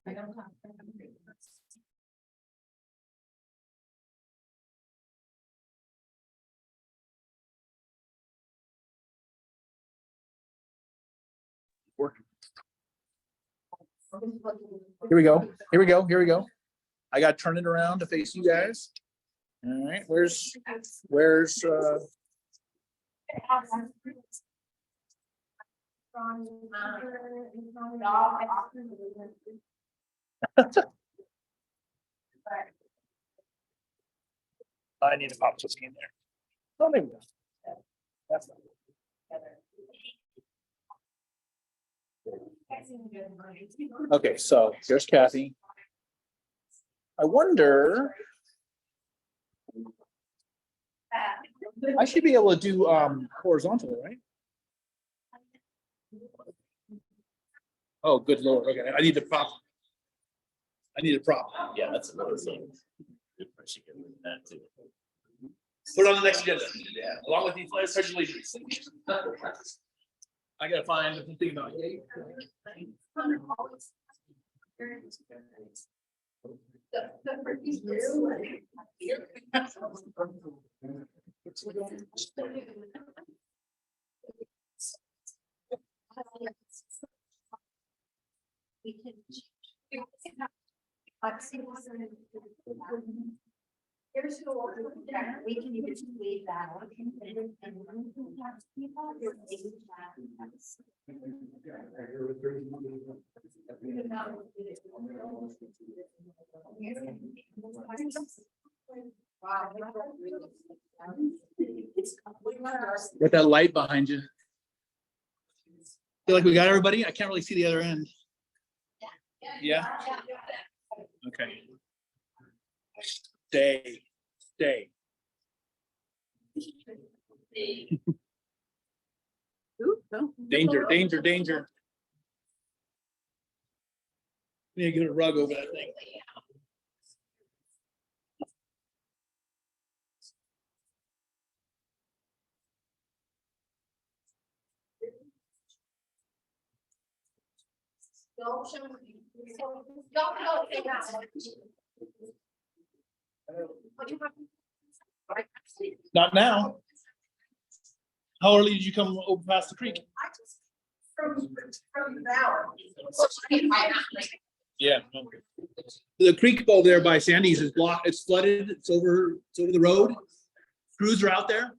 Here we go. Here we go. Here we go. I got to turn it around to face you guys. All right. Where's I need to pop this in there. Oh, maybe that's not okay. So here's Kathy. I wonder. I should be able to do horizontal, right? Oh, good Lord. Okay, I need to prop. Yeah, that's another thing. That too. Put it on the next agenda. Yeah, along with the pledge allegiance. I gotta find something about it. We can use leave that. With that light behind you. Feel like we got everybody? I can't really see the other end. Yeah? Okay. Stay. Danger. We need to get a rug over that thing. Not now. How early did you come over past the creek? I just from the valley. Yeah. The creek over there by Sandy's is blocked. It's flooded. It's over the road. Crews are out there.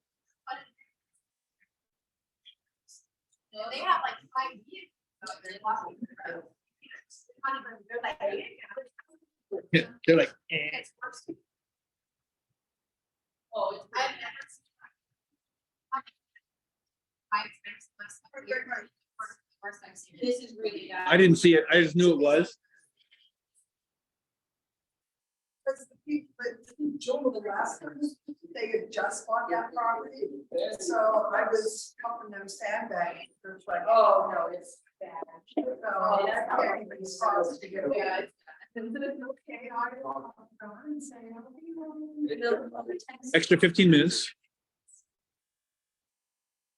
No, they have like 5 years. Yeah, they're like, eh. Oh, I've never seen that. This is really bad. I didn't see it. I just knew it was. Because the people that Joel the last time, they had just bought that property. So I was helping them sandbag. It's like, oh, no, it's bad. So that can't even start to get away. Okay, I will go and say, Extra 15 minutes.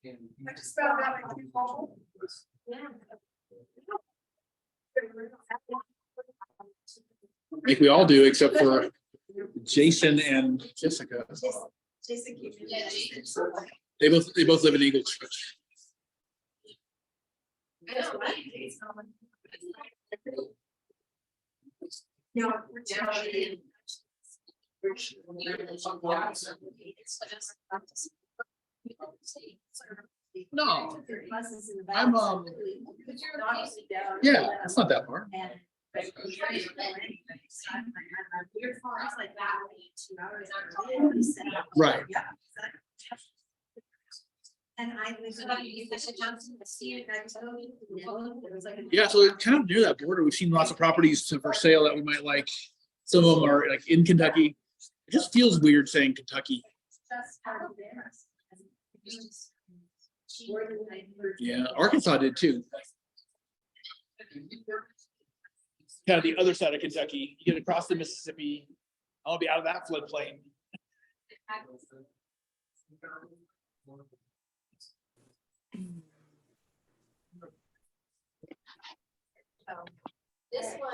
I just found out I can call. I think we all do, except for Jason and Jessica. Jason keeps me. They both live in Eagle Church. No, No, I'm yeah, it's not that far. Right. And I was Johnson, I see you guys. Yeah, so it's kind of near that border. We've seen lots of properties for sale that we might like. Some of them are like in Kentucky. It just feels weird saying Kentucky. Yeah, Arkansas did too. Kind of the other side of Kentucky. You get across the Mississippi. I'll be out of that floodplain. This one.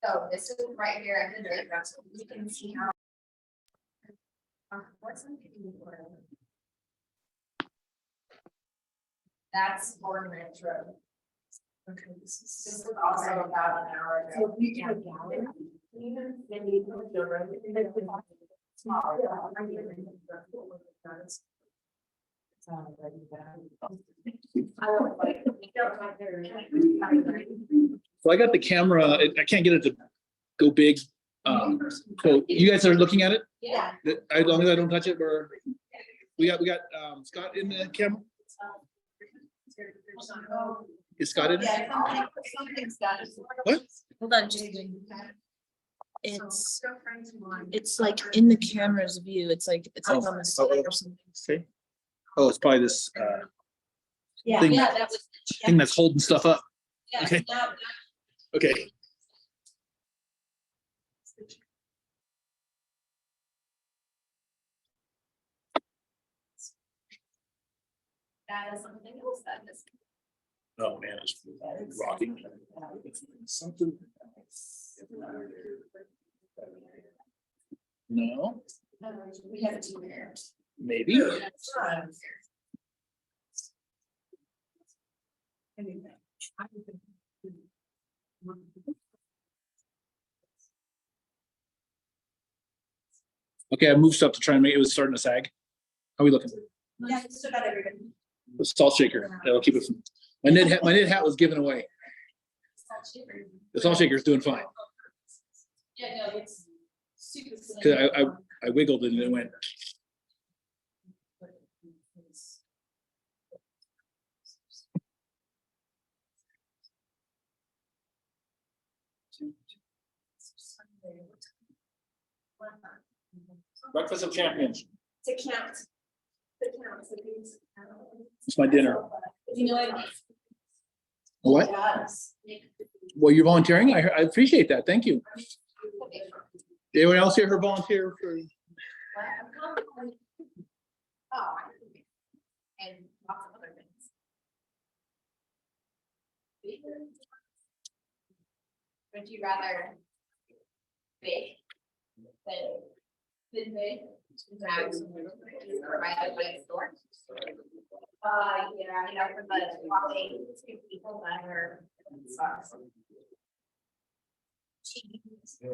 So this is right here at the dirt, so you can see how. What's in the That's Ornament Road. Okay, this is also about an hour ago. So we can then you put the road in the small. So I got the camera, I can't get it to go big. So you guys are looking at it? Yeah. As long as I don't touch it, we got Scott in the camera? Is Scott in it? Yeah, something's got it. What? Hold on, just. It's like in the camera's view. It's like on the side or something. Okay. Oh, it's probably this Yeah. thing, Yeah, that was. thing that's holding stuff up. Yeah, Okay. now- Okay. That is something else that is. Oh, man, it's rocking. Something. No, We have two here. maybe. Okay, I moved stuff to try and make it was starting to sag. How are we looking? Yeah, still got everybody. The salt shaker, that'll keep it from, my knit hat was given away. The salt shaker's doing fine. Yeah, no, it's super. Cause I wiggled and it went. Breakfast of champions. To count. To count, so these. It's my dinner. You know what? What? Yes. Well, you're volunteering? I appreciate that. Thank you. Anyone else here for volunteer for? Oh. And lots of other things. Would you rather bake than bake? Provided by a store? Yeah, you know, for the probably two people that are.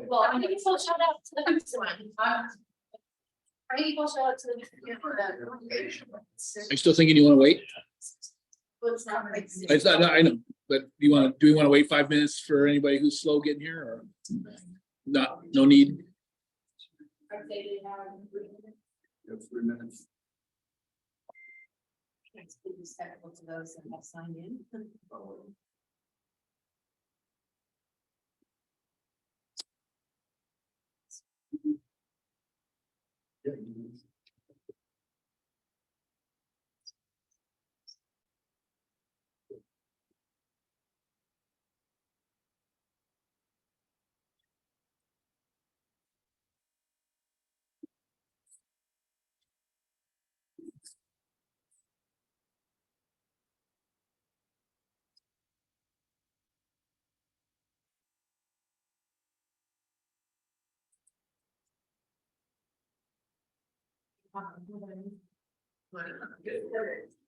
Well, how many people shout out to the next one? How many people show up to the? Are you still thinking you want to wait? What's that? It's not, I know, but do we want to wait 5 minutes for anybody who's slow getting here or not? No need. I'd say they have 3 minutes. Next, please technical to those that have signed in.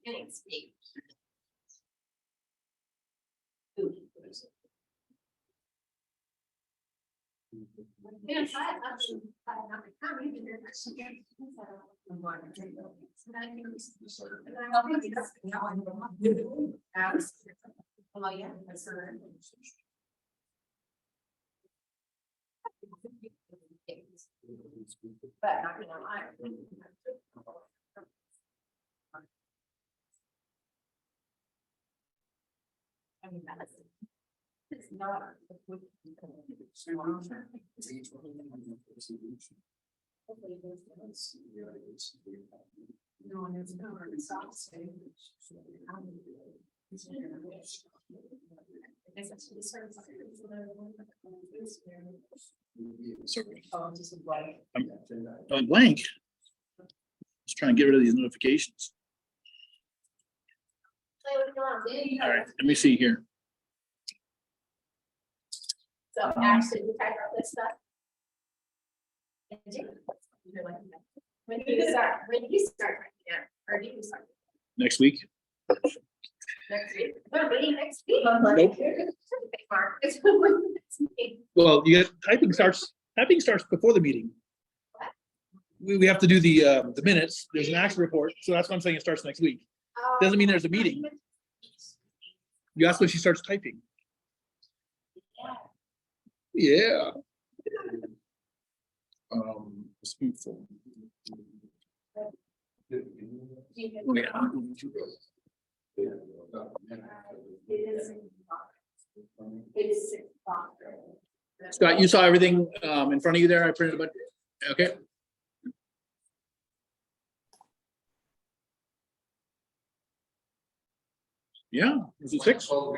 Getting speak. Yeah, but not, you know, I mean, that's. It's not. No one is. Sorry. I'm blank. Just trying to get rid of these notifications. All right, let me see here. So actually, we type out this stuff. When do you start, writing it? Or do you start Next week. next week? No, meeting next week. Nope. Mark. Well, you get typing starts before the meeting. We have to do the minutes. There's an action report, so that's why I'm saying it starts next week. Doesn't mean there's a meeting. You asked when she starts typing. Yeah. Spoonful. Oh, yeah. It is 6 o'clock. Scott, you saw everything in front of you there. I printed a bunch. Okay. Yeah, is it 6? Time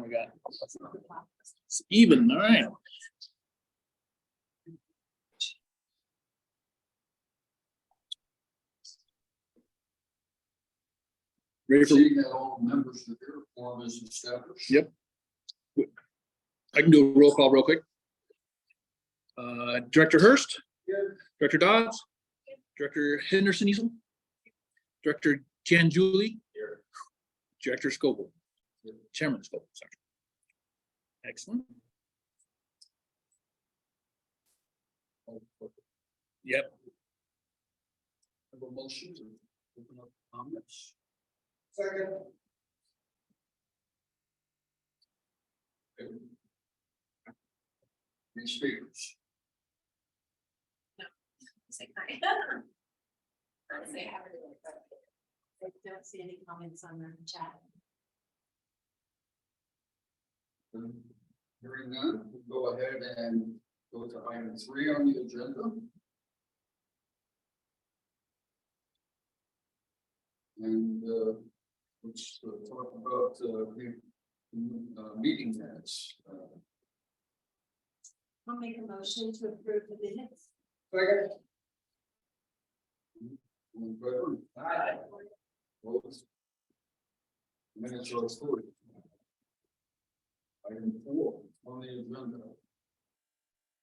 we got. It's even, all right. Ready for? Seeing that all members of their form is established. Yep. I can do a roll call real quick. Director Hurst, Director Dodds, Director Henderson Easel, Director Jan Julie, Director Scoble, Chairman Scoble, sorry. Excellent. Yep. Have a motion to open up comments. Second. Any speakers? Say hi. Honestly, I haven't really, but I don't see any comments on the chat. Hearing none, we'll go ahead and go to item 3 on the agenda. And let's talk about the meeting minutes. I'll make a motion to approve the minutes. Second. All in favor? Aye. Opposed? Minutes are approved. Item 4 on the agenda.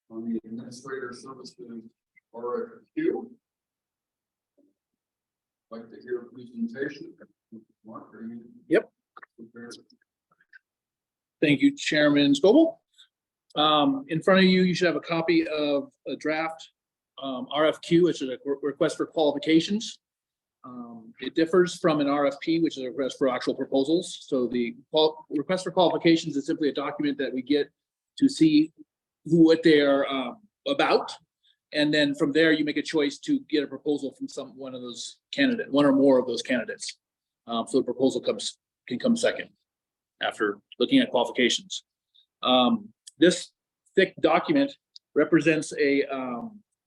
On the administrator services RFQ. Like to hear a presentation. Mark, are you? Yep. prepared? Thank you, Chairman Scoble. In front of you, you should have a copy of a draft RFQ, which is a request for qualifications. It differs from an RFP, which is a request for actual proposals. So the request for qualifications is simply a document that we get to see what they are about. And then from there, you make a choice to get a proposal from one of those candidates, one or more of those candidates. So the proposal can come second after looking at qualifications. This thick document represents the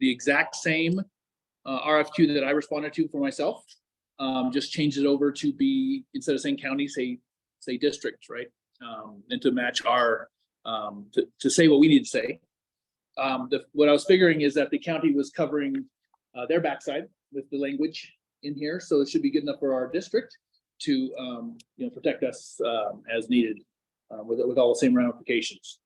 exact same RFQ that I responded to for myself. Just change it over to be, instead of saying county, say district, right? And to match our to say what we need to say. What I was figuring is that the county was covering their backside with the language in here, so it should be good enough for our district to protect us as needed with all the same ramifications.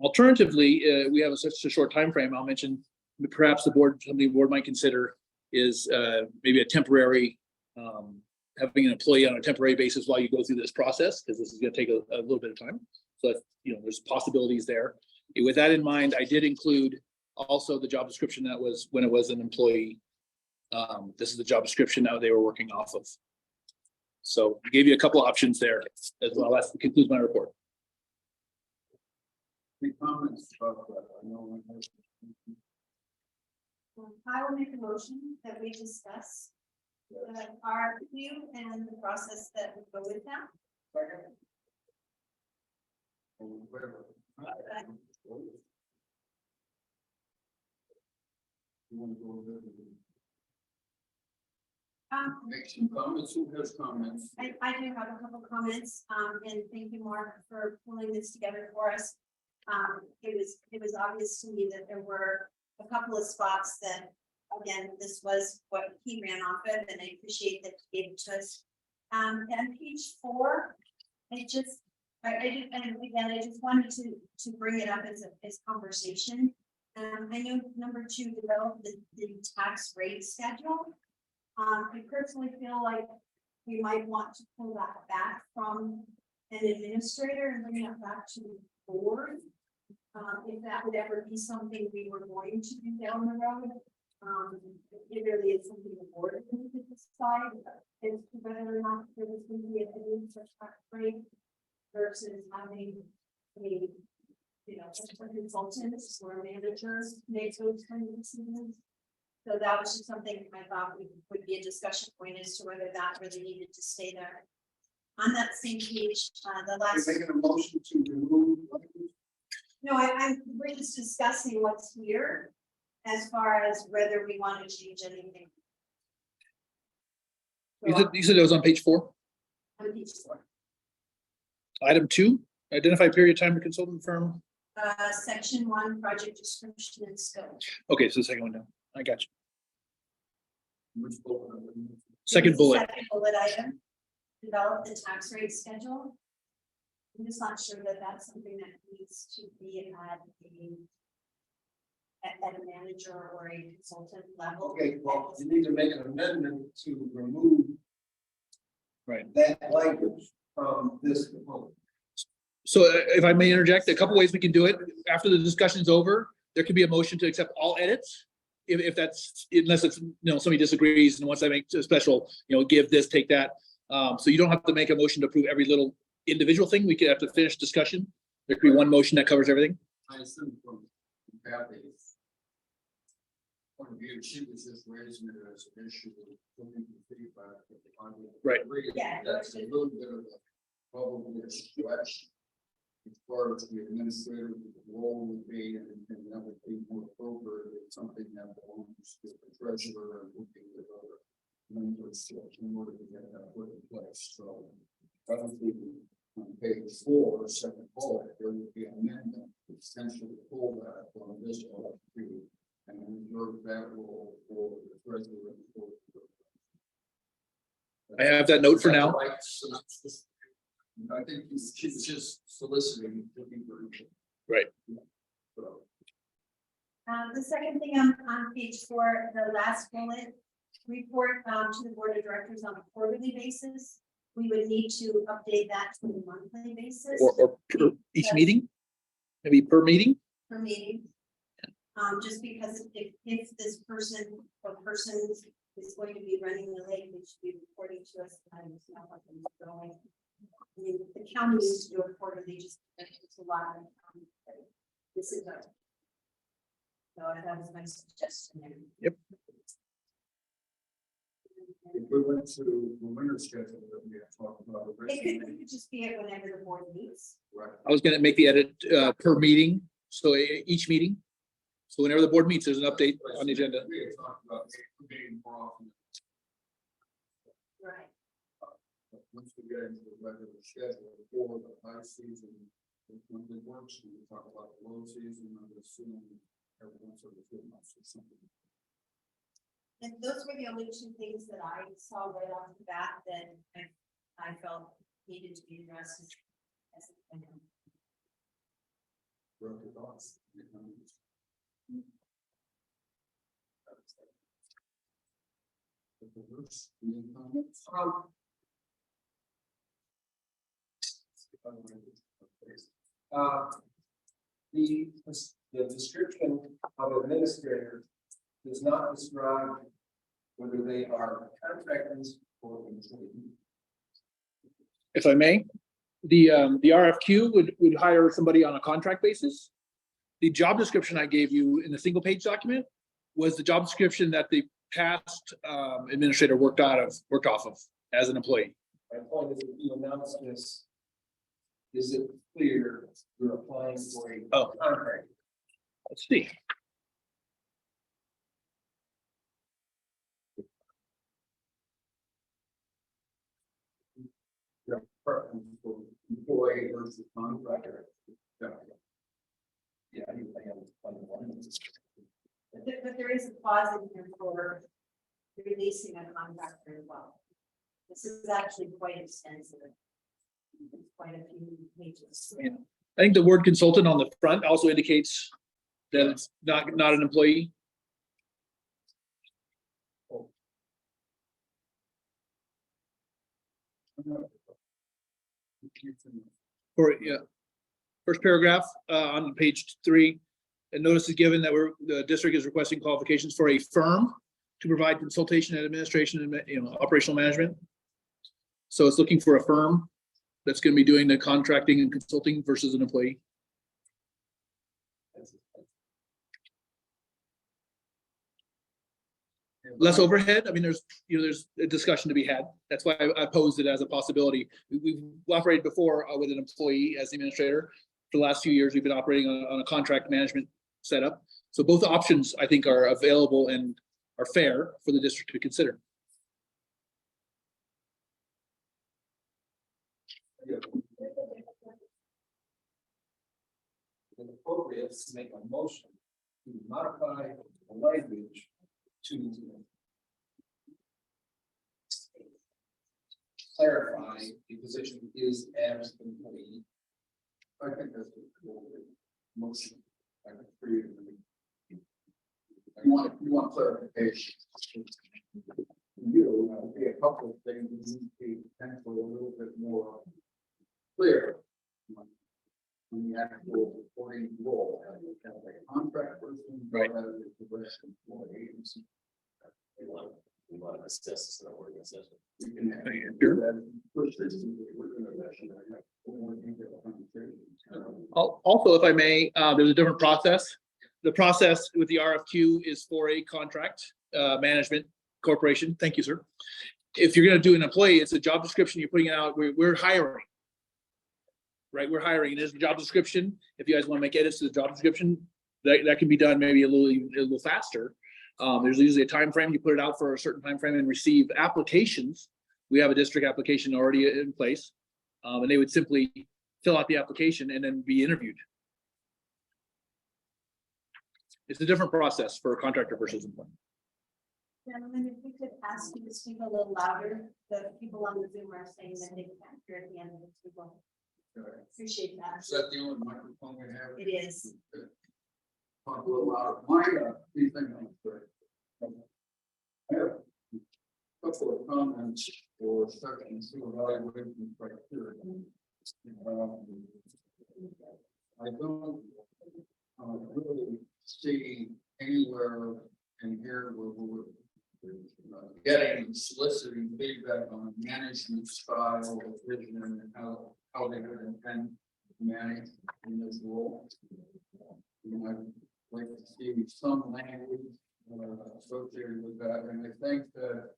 Alternatively, we have such a short time frame. I'll mention perhaps something the board might consider is maybe a temporary having an employee on a temporary basis while you go through this process, because this is going to take a little bit of time. So there's possibilities there. With that in mind, I did include also the job description that was when it was an employee. This is the job description that they were working off of. So I gave you a couple options there as well. That concludes my report. Any comments about that? I know I have. I will make a motion that we discuss the RFQ and the process that would go with that. Second. All in favor? You want to go ahead and- Make some comments, who has comments? I do have a couple comments, and thank you, Mark, for pulling this together for us. It was obvious to me that there were a couple of spots that, again, this was what he ran off of, and I appreciate that he gave it to us. And page 4, I just wanted to bring it up as conversation. I know number 2, develop the tax rate schedule. I personally feel like we might want to pull that back from an administrator and bring it back to the board. If that would ever be something we were going to do down the road. It really is something the board needs to decide as to whether or not there was going to be a new such tax rate versus having a, a consultant or a manager make those kind of decisions. So that was just something I thought would be a discussion point as to whether that really needed to stay there. On that same page, the last. You're making a motion to remove. No, we're just discussing what's here as far as whether we want to change anything. You said it was on page 4, On page 4. item 2, identify period time to consultant firm. Section 1, project description and scope. Okay, so the second one down. I got you. Which bullet? Second bullet. Second bullet item, develop the tax rate schedule. I'm just not sure that that's something that needs to be at a manager or a consultant level. Okay, well, you need to make an amendment to remove. Right. That language from this component. So if I may interject, a couple ways we can do it. After the discussion's over, there could be a motion to accept all edits. If that's, unless it's, somebody disagrees and wants to make a special, give this, take that. So you don't have to make a motion to approve every little individual thing. We could have to finish discussion. There could be one motion that covers everything. I assume from Kathy's point of view, she was just raising it as an issue. Looking for feedback. Right. Yeah. That's a little bit of a probably a stretch. As far as the administrator role would be, and that would be more appropriate, it's something that belongs to the treasurer and would be with other members in order to get that put in place. So probably on page 4, second bullet, there would be an amendment to essentially pull that from this bullet and reserve that role for the treasurer. I have that note for now. I think she's just soliciting. Right. So, The second thing on page 4, the last bullet, report to the board of directors on a quarterly basis. We would need to update that to a monthly basis. Or per each meeting, maybe per meeting. Per meeting. Just because if this person or persons is going to be running the lake, they should be reporting to us. And it's not like it's going. I mean, the county needs to do a quarterly, just it's a lot of. This is a. So that was my suggestion there. Yep. if we went to the winter schedule that we have talked about. It could just be it whenever the board meets. Right. I was gonna make the edit per meeting, so each meeting. So whenever the board meets, there's an update on the agenda. We have talked about being more often. Right. But once we get into the regular schedule for the high season, when it works, we talk about the low season, I'm assuming every once every 2 months or something. And those were the only 2 things that I saw right off the bat that I felt needed to be addressed. As a plan. Broken thoughts. Any comments? The description of administrator does not describe whether they are contractors or employees. If I may, the RFQ would hire somebody on a contract basis. The job description I gave you in the single page document was the job description that the past administrator worked off of as an employee. My point is, if you announce this, is it clear you're applying for a Oh. contract? Let's see. Yeah, preference for employee versus contractor. Yeah. Yeah. I think I have one. But there is a clause in here for releasing a contractor as well. This is actually quite extensive. It's quite a few pages. I think the word consultant on the front also indicates that it's not an employee. Or, yeah, first paragraph, on page 3, and notice is given that the district is requesting qualifications for a firm to provide consultation and administration and, operational management. So it's looking for a firm that's going to be doing the contracting and consulting versus an employee. Less overhead. I mean, there's a discussion to be had. That's why I posed it as a possibility. We've operated before with an employee as the administrator. For the last few years, we've been operating on a contract management setup. So both options, I think, are available and are fair for the district to consider. It's appropriate to make a motion to modify the language to clarify the position is as employee. I think that's a cool motion. I can create it. You want clarification. Be a couple of things that need to be potentially a little bit more clear. On the actual reporting role, as a contract person, Right. rather than the rest of the agency. We want to assess this in our organization. You can have Sure. that, push this into the organization. I have more detailed conversation. Also, if I may, there's a different process. The process with the RFQ is for a contract management corporation. Thank you, sir. If you're going to do an employee, it's a job description. You're putting it out. We're hiring. Right, we're hiring. There's a job description. If you guys want to make edits to the job description, that can be done maybe a little faster. There's usually a time frame. You put it out for a certain time frame and receive applications. We have a district application already in place, and they would simply fill out the application and then be interviewed. It's a different process for a contractor versus employee. Gentlemen, if we could ask you to speak a little louder, the people on the Zoom are saying that they can't hear at the end of the speaker. Appreciate that. Is that the only microphone we have? It is. Talk a little louder. My, these things on the I have a couple of comments for section 2 evaluation criteria. I don't really see anywhere in here where we're getting soliciting feedback on management style, vision, and how they would intend to manage in this role. And I'd like to see some language associated with that, and I think that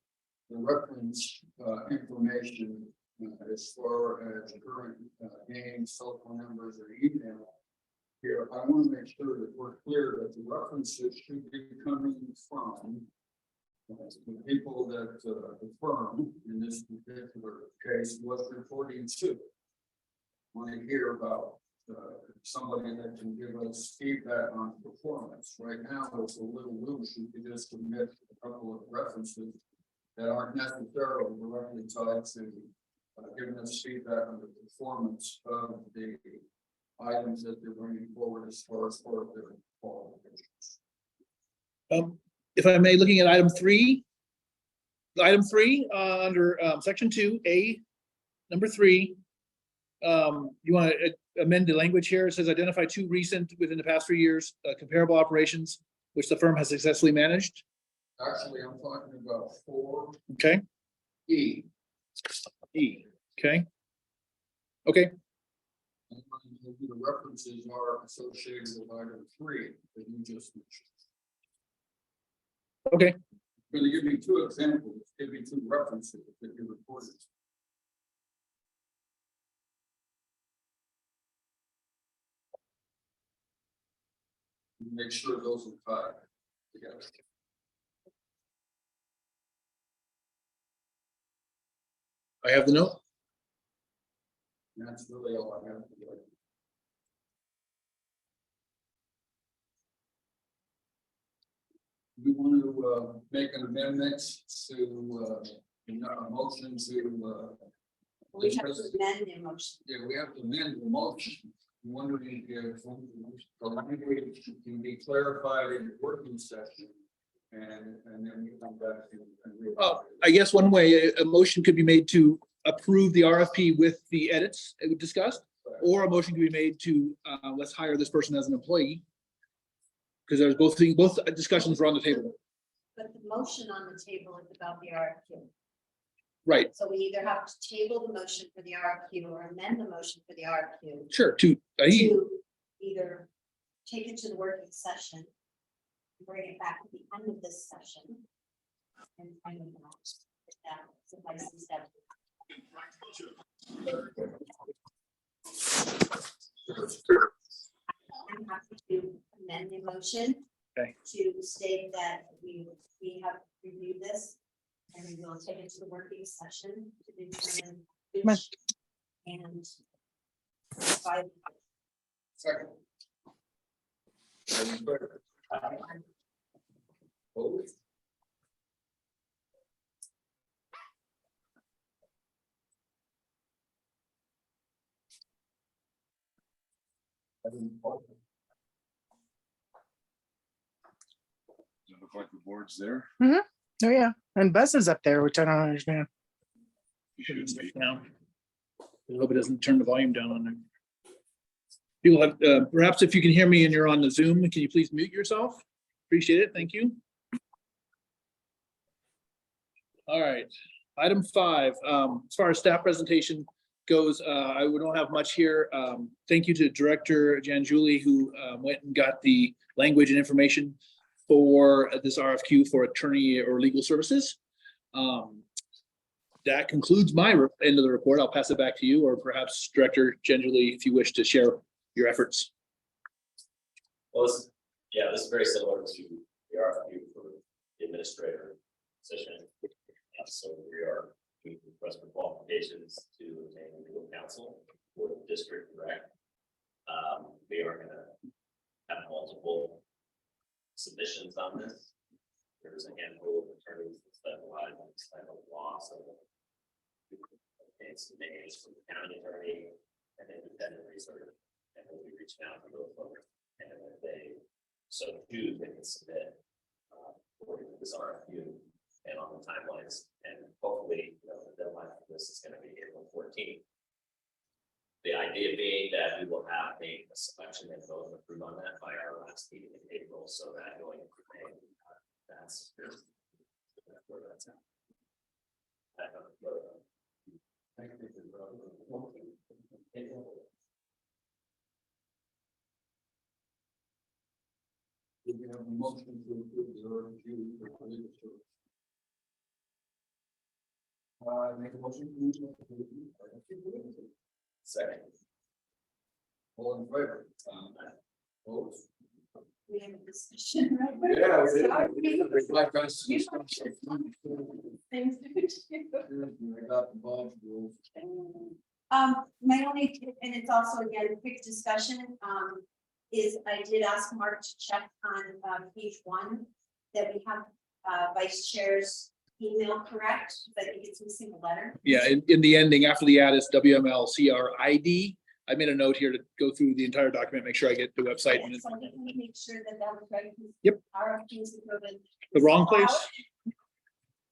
the reference information as far as current names, cell phone numbers, or email. Here, I want to make sure that we're clear that the references should be coming from the people that the firm, in this particular case, was reporting to. Want to hear about somebody that can give us feedback on performance. Right now, it's a little loose. You could just submit a couple of references that aren't necessarily directly tied to giving us feedback on the performance of the items that they're bringing forward as far as for their qualifications. If I may, looking at item 3, under section 2A, number 3, you want to amend the language here. It says identify 2 recent within the past 3 years comparable operations which the firm has successfully managed. Actually, I'm talking about 4E. Okay. E. Okay. Okay. And the references are associated with item 3 that you just mentioned. Okay. Going to give me 2 examples, give me 2 references that you reported. Make sure those are 5 together. I have the note. And that's really all I have to do. We want to make an amendment to a motion to We have to amend the motion. yeah, we have to amend the motion. I'm wondering if the language can be clarified in the working session. And then we come back and. I guess one way a motion could be made to approve the RFP with the edits that we discussed, or a motion could be made to, let's hire this person as an employee. Because there's both things, both discussions were on the table. But the motion on the table is about the RFQ. Right, So we either have to table the motion for the RFQ or amend the motion for the RFQ sure, to either take it to the working session, bring it back at the end of this session. And find it out. If that suffices that. I'm happy to amend the motion. Okay. To state that we have reviewed this. And we will take it to the working session to determine which and. By Second. Opposed? Look like the board's there. Oh, yeah. And Buzz is up there, which I don't understand. You should be. now. I hope it doesn't turn the volume down on there. People have, perhaps if you can hear me and you're on the Zoom, can you please mute yourself? Appreciate it, thank you. All right, item 5, as far as staff presentation goes, I don't have much here. Thank you to Director Jan Julie, who went and got the language and information for this RFQ for attorney or legal services. That concludes my end of the report. I'll pass it back to you, or perhaps Director Jan Julie, if you wish to share your efforts. Well, this is very similar to the RFQ for the administrator position. So we are doing request for qualifications to obtain legal counsel for the district direct. We are gonna have multiple submissions on this. There's a handful of attorneys that specialize in this type of law, so and some names from the county attorney and independent research, and we'll be reaching out to those folks. And if they so choose, they can submit for this RFQ and on the timelines. And hopefully, the deadline for this is going to be April 14th. The idea being that we will have a selection and vote and approve on that by our last meeting in April, so that going into May, that's where that's at. Thank you. We have a motion to approve the RFQ for legal service. Make a motion. Second. All in favor? Opposed? we have a discussion, right? Yeah. Things to do. I got the bunch of rules. My only, and it's also again, quick discussion, is I did ask Mark to check on, page 1, that we have, vice chair's email correct, but I think it's missing a letter. Yeah, in the ending, after the ad is WMLCRID. I made a note here to go through the entire document, make sure I get the website. And So I just want to make sure that that was right. Yep. RFQs are going. the wrong place.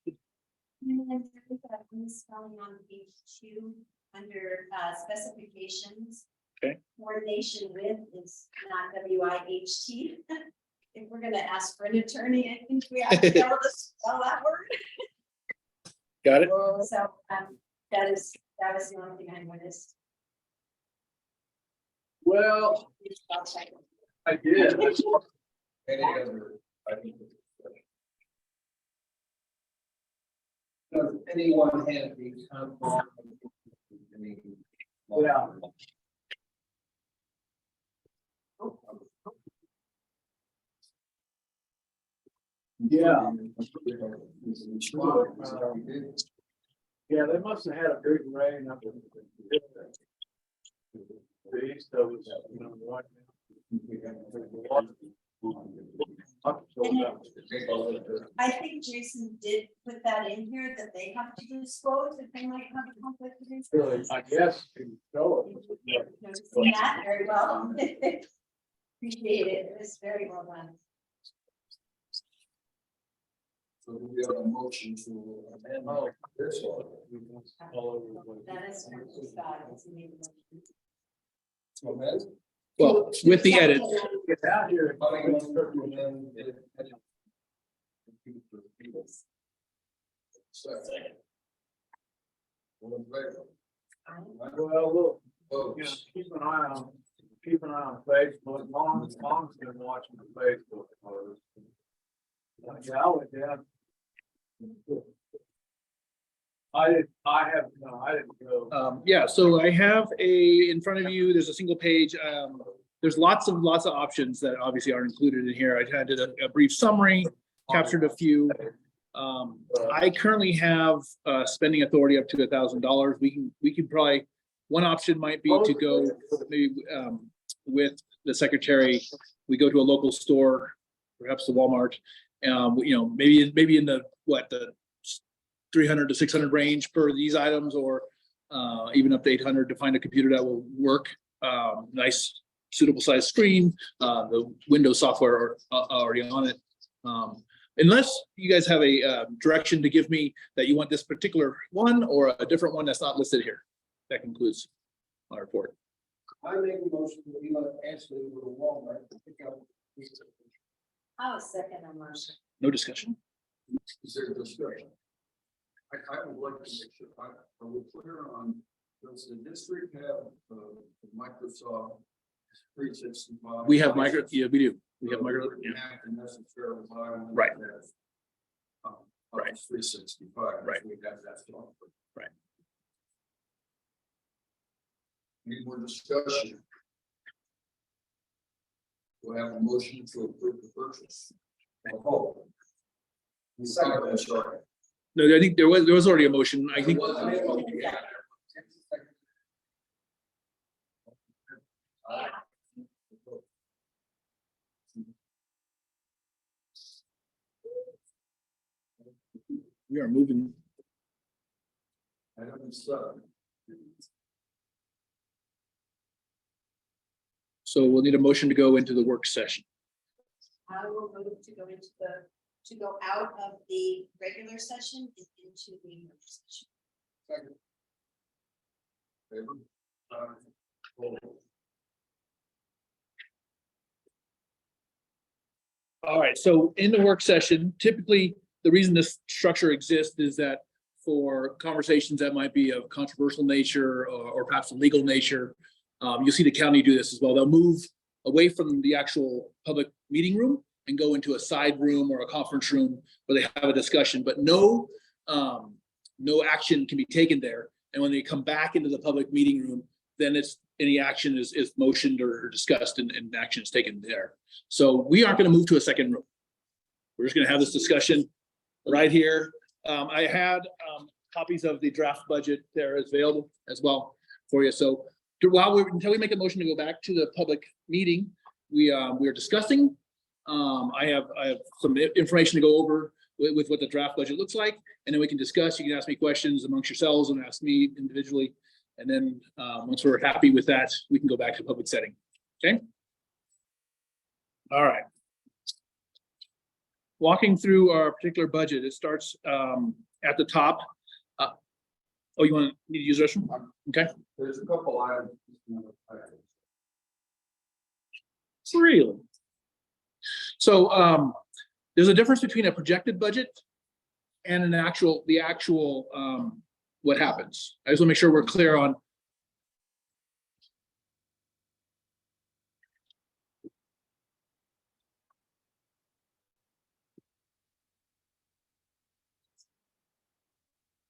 And then there's that misspelling on page 2 under specifications. Okay. Coordination with is not WIHT. If we're gonna ask for an attorney, I think we have to be able to spell that word. Got it? So that was the only thing I noticed. Well, I'll check. I did. Any other, I think. Does anyone have any conflict? Yeah. Yeah. Yeah, they must have had a big rain up in. I think Jason did put that in here that they have to disclose if they might have a conflict of interest. I guess. Seen that very well. Appreciate it. It was very well done. So we have a motion to amend this one. That is from the side. It's in the- To amend? Well, with the edit. Get out here. Second. All in favor? Well, look, Votes. you know, keep an eye on Facebook. Mom's been watching the Facebook post. Yeah, I went down. I didn't go. Yeah, so I have in front of you, there's a single page. There's lots of options that obviously are included in here. I did a brief summary, captured a few. I currently have spending authority up to $1,000. We can probably, one option might be to go maybe with the secretary. We go to a local store, perhaps the Walmart. Maybe in the 300 to 600 range per these items, or even up to 800 to find a computer that will work. Nice, suitable size screen, the Windows software already on it. Unless you guys have a direction to give me that you want this particular one or a different one that's not listed here. That concludes my report. I make a motion that we let Ashley go to Walmart to pick up. I was second on motion. No discussion. Is there discussion? I would like to make sure, are we clear on, does the district have Microsoft 365? We have yeah, we do. We have micro, We yeah. have to necessarily buy one. Right. that has, Right. Office 365. Right. We have that software. Right. Any more discussion? We'll have a motion to approve the purchase. Oh. Second, I'm sorry. No, I think there was already a motion. I think. We are moving. Item 7. So we'll need a motion to go into the work session. I will move to go out of the regular session and into the work session. Second. Favor? Roll. All right, so in the work session, typically, the reason this structure exists is that for conversations that might be of controversial nature or perhaps legal nature, you'll see the county do this as well. They'll move away from the actual public meeting room and go into a side room or a conference room where they have a discussion, but no action can be taken there. And when they come back into the public meeting room, then any action is motioned or discussed and action is taken there. So we aren't going to move to a second room. We're just going to have this discussion right here. I had copies of the draft budget there available as well for you. So until we make a motion to go back to the public meeting, we are discussing. I have some information to go over with what the draft budget looks like, and then we can discuss. You can ask me questions amongst yourselves and ask me individually. And then once we're happy with that, we can go back to public setting. Okay. All right. Walking through our particular budget, it starts at the top. Oh, you want me to use this one? Okay. There's a couple items. Really? So there's a difference between a projected budget and the actual what happens. I just want to make sure we're clear on.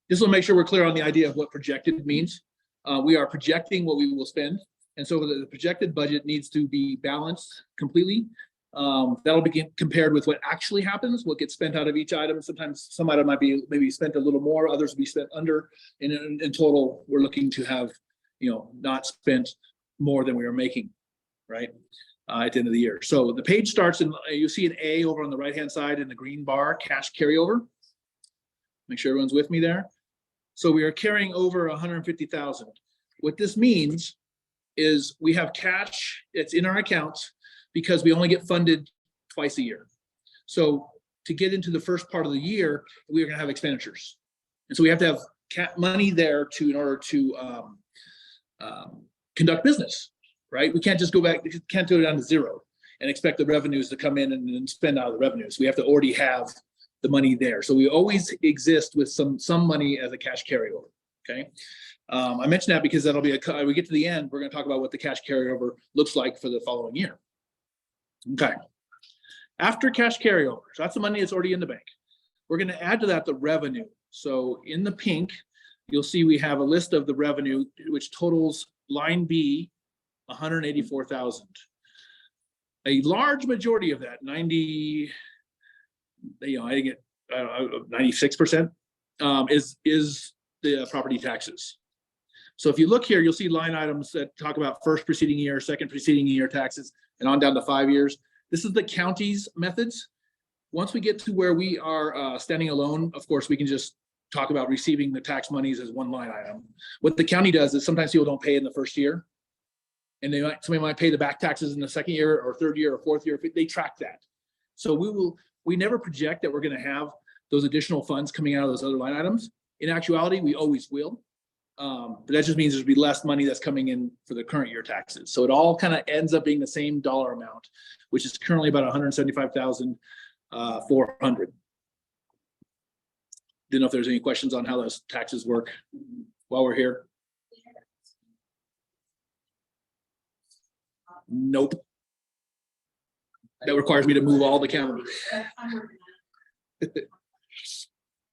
Just want to make sure we're clear on the idea of what projected means. We are projecting what we will spend. And so the projected budget needs to be balanced completely. That'll be compared with what actually happens, what gets spent out of each item. Sometimes some item might be maybe spent a little more, others will be spent under. And in total, we're looking to have, not spent more than we were making, right? At the end of the year. So the page starts and you see an A over on the right-hand side in the green bar, cash carryover. Make sure everyone's with me there. So we are carrying over 150,000. What this means is we have cash that's in our accounts because we only get funded twice a year. So to get into the first part of the year, we are going to have expenditures. And so we have to have money there in order to conduct business, right? We can't just go back, we can't go down to zero and expect the revenues to come in and then spend out of the revenues. We have to already have the money there. So we always exist with some money as a cash carryover, okay? I mentioned that because that'll be we get to the end, we're going to talk about what the cash carryover looks like for the following year. Okay. After cash carryover, so that's the money that's already in the bank. We're going to add to that the revenue. So in the pink, you'll see we have a list of the revenue, which totals line B, 184,000. A large majority of that, 90, I think 96% is the property taxes. So if you look here, you'll see line items that talk about first preceding year, second preceding year taxes, and on down to 5 years. This is the county's methods. Once we get to where we are standing alone, of course, we can just talk about receiving the tax monies as one line item. What the county does is sometimes people don't pay in the first year, and somebody might pay the back taxes in the second year or third year or fourth year. They track that. So we never project that we're going to have those additional funds coming out of those other line items. In actuality, we always will. But that just means there'll be less money that's coming in for the current year taxes. So it all kind of ends up being the same dollar amount, which is currently about 175,400. Didn't know if there's any questions on how those taxes work while we're here. Nope. That requires me to move all the camera.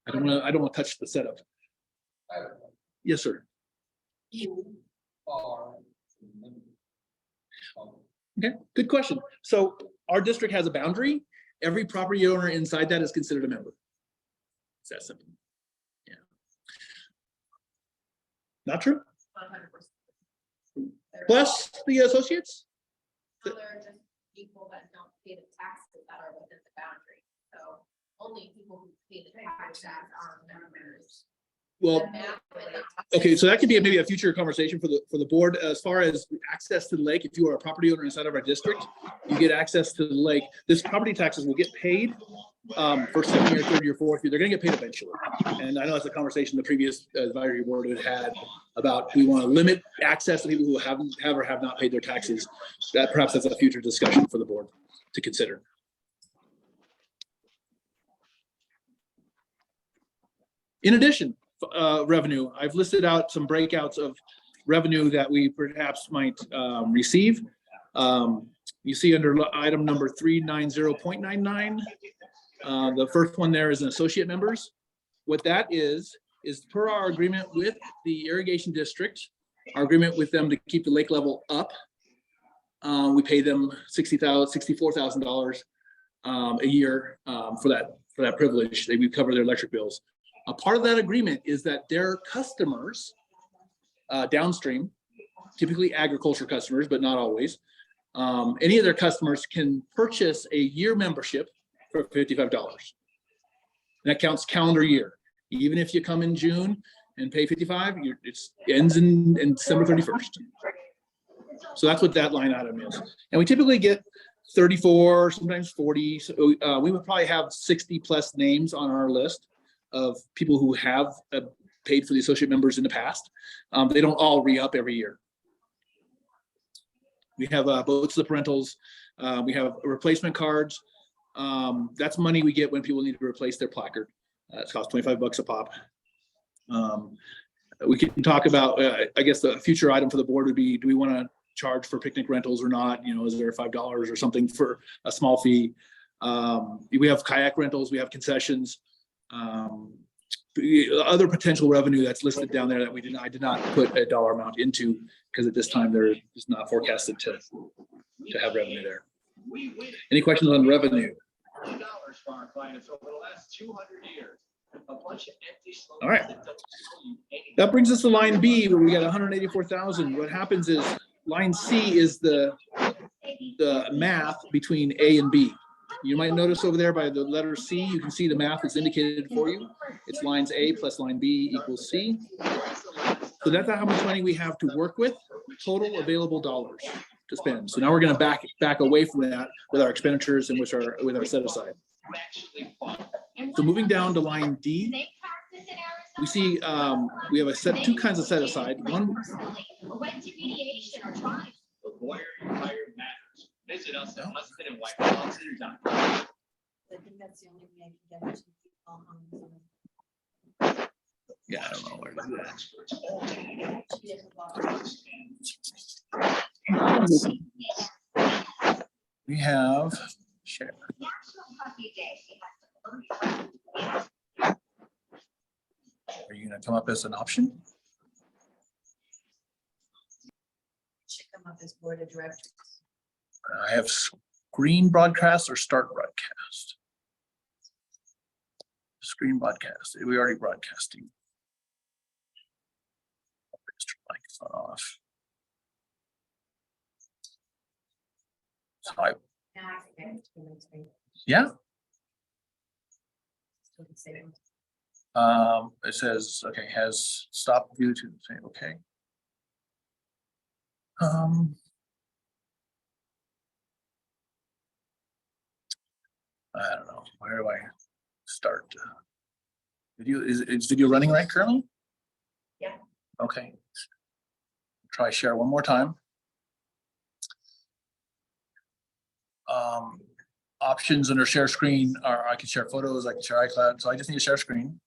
I don't want to touch the setup. Yes, sir. Okay, good question. So our district has a boundary. Every property owner inside that is considered a member. It's that simple. Yeah. Not true? 100%. Plus the associates? They're just people that don't pay the taxes that are within the boundary. So only people who pay the taxes are members. Well, okay, so that could be maybe a future conversation for the board. As far as access to the lake, if you are a property owner inside of our district, you get access to the lake. This property taxes will get paid for second year, third year, fourth year. They're going to get paid eventually. And I know that's a conversation the previous advisory board had about we want to limit access to people who have or have not paid their taxes. That perhaps that's a future discussion for the board to consider. In addition, revenue, I've listed out some breakouts of revenue that we perhaps might receive. You see under item number 390.99, the first one there is an associate members. What that is per our agreement with the irrigation district, our agreement with them to keep the lake level up. We pay them $64,000 a year for that privilege. We cover their electric bills. A part of that agreement is that their customers downstream, typically agriculture customers, but not always, any of their customers can purchase a year membership for $55. And that counts calendar year. Even if you come in June and pay $55, it ends in December 31st. So that's what that line item is. And we typically get 34, sometimes 40. So we would probably have 60 plus names on our list of people who have paid for the associate members in the past. They don't all re-up every year. We have boats, the parentals. We have replacement cards. That's money we get when people need to replace their placard. It costs $25 a pop. We can talk about, I guess the future item for the board would be, do we want to charge for picnic rentals or not? You know, is there $5 or something for a small fee? We have kayak rentals, we have concessions. Other potential revenue that's listed down there that I did not put a dollar amount into because at this time there is not forecasted to have revenue there. Any questions on revenue? All right. That brings us to line B where we got 184,000. What happens is line C is the math between A and B. You might notice over there by the letter C, you can see the math is indicated for you. It's lines A plus line B equals C. So that's how much money we have to work with, total available dollars to spend. So now we're going to back away from that with our expenditures and with our set aside. So moving down to line D, we see we have two kinds of set aside. One, Visit us at Huston and White. I think that's the only way I can get to people on Zoom. yeah, I don't know where we have share. Are you going to come up as an option? Should come up as board of directors. I have screen broadcast or start broadcast. Screen broadcast. We already broadcasting. Microphone off. So yeah. It says, okay, has stopped due to say, okay. I don't know. Where do I start? Video is video running right currently? Yeah. Okay. Try share one more time. Options under share screen are I can share photos, I can share iCloud. So I just need to share screen.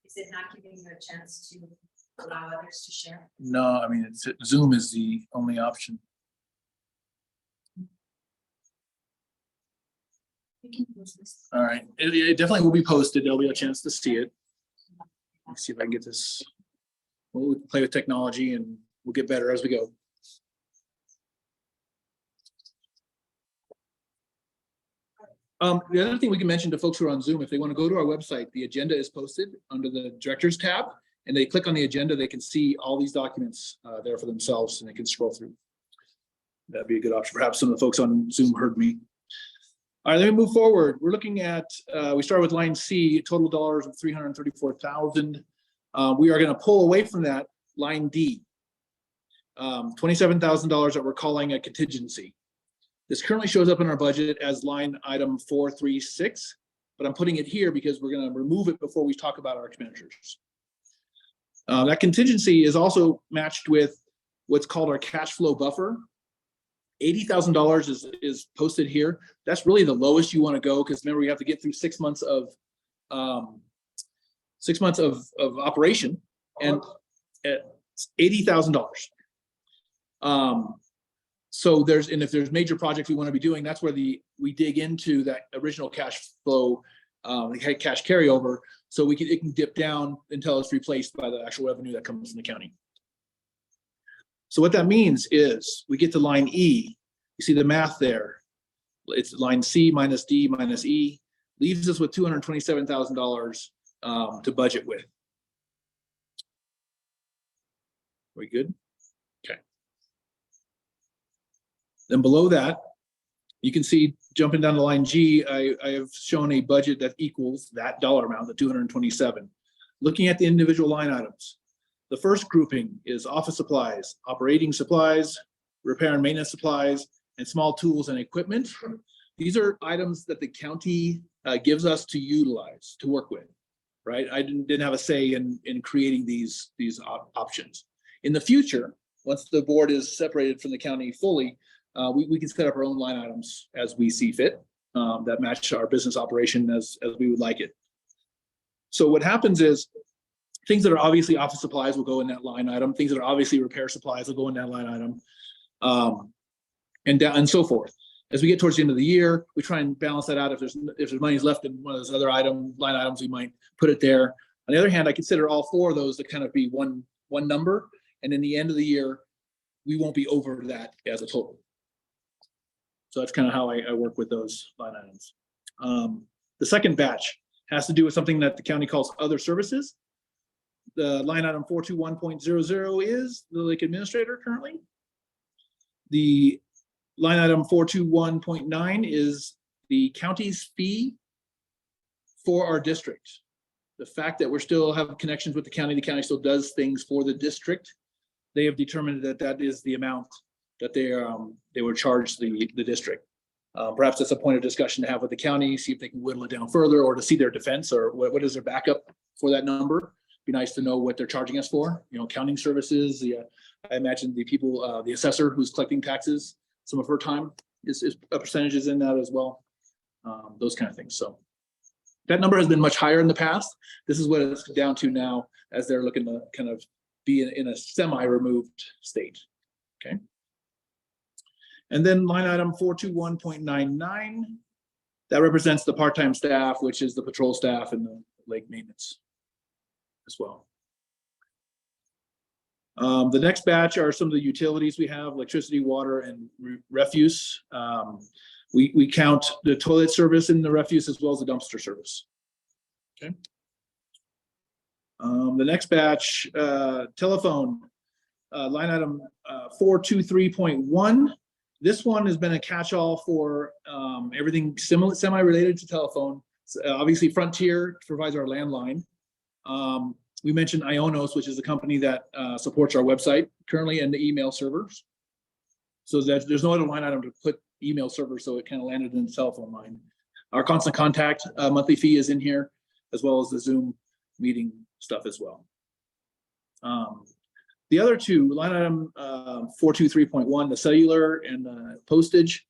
Is it not giving you a chance to allow others to share? No, I mean Zoom is the only option. All right, it definitely will be posted. There'll be a chance to see it. Let's see if I can get this. We'll play with technology and we'll get better as we go. The other thing we can mention to folks who are on Zoom, if they want to go to our website, the agenda is posted under the directors tab, and they click on the agenda, they can see all these documents there for themselves, and they can scroll through. That'd be a good option. Perhaps some of the folks on Zoom heard me. All right, let me move forward. We're looking at, we start with line C, total dollars of $334,000. We are going to pull away from that line D, $27,000 that we're calling a contingency. This currently shows up in our budget as line item 436, but I'm putting it here because we're going to remove it before we talk about our expenditures. That contingency is also matched with what's called our cash flow buffer. $80,000 is posted here. That's really the lowest you want to go because remember we have to get through 6 months of operation, and $80,000. So if there's major projects we want to be doing, that's where we dig into that original cash flow, cash carryover, so it can dip down until it's replaced by the actual revenue that comes from the county. So what that means is we get to line E. You see the math there. It's line C minus D minus E, leaves us with $227,000 to budget with. We good? Okay. Then below that, you can see jumping down to line G, I have shown a budget that equals that dollar amount, the 227. Looking at the individual line items, the first grouping is office supplies, operating supplies, repair and maintenance supplies, and small tools and equipment. These are items that the county gives us to utilize, to work with, right? I didn't have a say in creating these options. In the future, once the board is separated from the county fully, we can set up our own line items as we see fit that match our business operation as we would like it. So what happens is things that are obviously office supplies will go in that line item. Things that are obviously repair supplies will go in that line item, and so forth. As we get towards the end of the year, we try and balance that out. If there's money left in one of those other line items, we might put it there. On the other hand, I consider all four of those to kind of be one number, and in the end of the year, we won't be over that as a total. So that's kind of how I work with those line items. The second batch has to do with something that the county calls other services. The line item 421.00 is the lake administrator currently. The line item 421.9 is the county's fee for our district. The fact that we're still have connections with the county still does things for the district. They have determined that that is the amount that they would charge the district. Perhaps that's a point of discussion to have with the county, see if they can whittle it down further or to see their defense or what is their backup for that number. Be nice to know what they're charging us for, you know, accounting services. I imagine the people, the assessor who's collecting taxes, some of her time is a percentages in that as well. Those kind of things. So that number has been much higher in the past. This is what it's down to now as they're looking to kind of be in a semi-removed state. Okay. And then line item 421.99, that represents the part-time staff, which is the patrol staff and the lake maintenance as well. The next batch are some of the utilities we have: electricity, water, and refuse. We count the toilet service in the refuse as well as the dumpster service. Okay. The next batch, telephone, line item 423.1. This one has been a catch-all for everything semi-related to telephone. Obviously, Frontier provides our landline. We mentioned Ionos, which is a company that supports our website currently and the email servers. So that there's no other line item to put email servers, so it kind of landed in the telephone line. Our constant contact monthly fee is in here, as well as the Zoom meeting stuff as well. The other two, line item 423.1, the cellular and postage.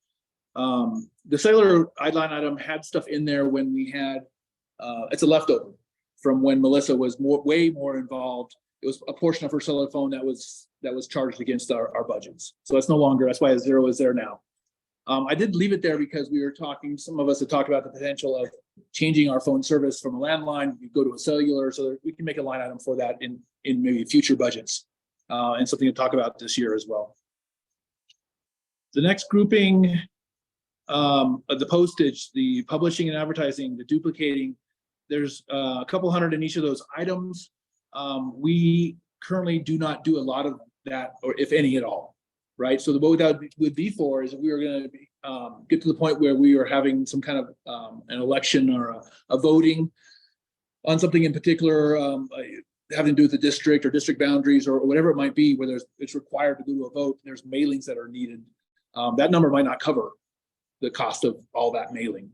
The cellular line item had stuff in there when we had, it's a leftover from when Melissa was way more involved. It was a portion of her cellular phone that was charged against our budgets. So that's no longer, that's why a zero is there now. I did leave it there because we were talking, some of us had talked about the potential of changing our phone service from a landline, you go to a cellular, so that we can make a line item for that in maybe future budgets. And something to talk about this year as well. The next grouping of the postage, the publishing and advertising, the duplicating, there's a couple hundred in each of those items. We currently do not do a lot of that, or if any at all, right? So what that would be for is if we were going to get to the point where we are having some kind of an election or a voting on something in particular, having to do with the district or district boundaries or whatever it might be, where it's required to go to a vote, there's mailings that are needed. That number might not cover the cost of all that mailing.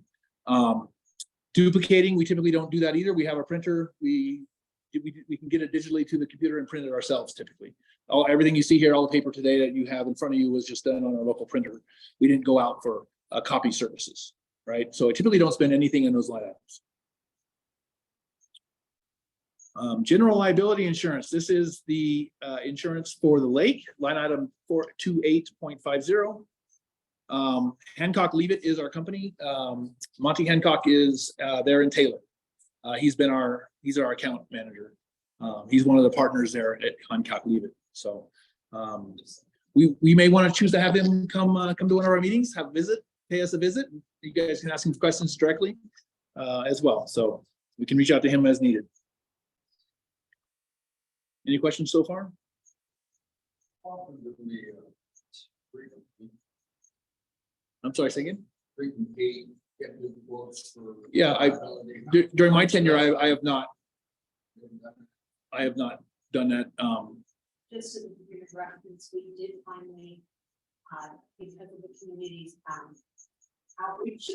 Duplicating, we typically don't do that either. We have a printer. We can get it digitally to the computer and print it ourselves typically. Everything you see here, all the paper today that you have in front of you was just done on our local printer. We didn't go out for copy services, right? So I typically don't spend anything in those line items. General liability insurance. This is the insurance for the lake, line item 428.50. Hancock Leavitt is our company. Monty Hancock is there in Taylor. He's our account manager. He's one of the partners there at Hancock Leavitt. So we may want to choose to have him come to one of our meetings, pay us a visit. You guys can ask him questions directly as well. So we can reach out to him as needed. Any questions so far? I'm sorry, say again? Yeah, during my tenure, I have not done that. Just to give a reference, we did finally, because of the community's outreach,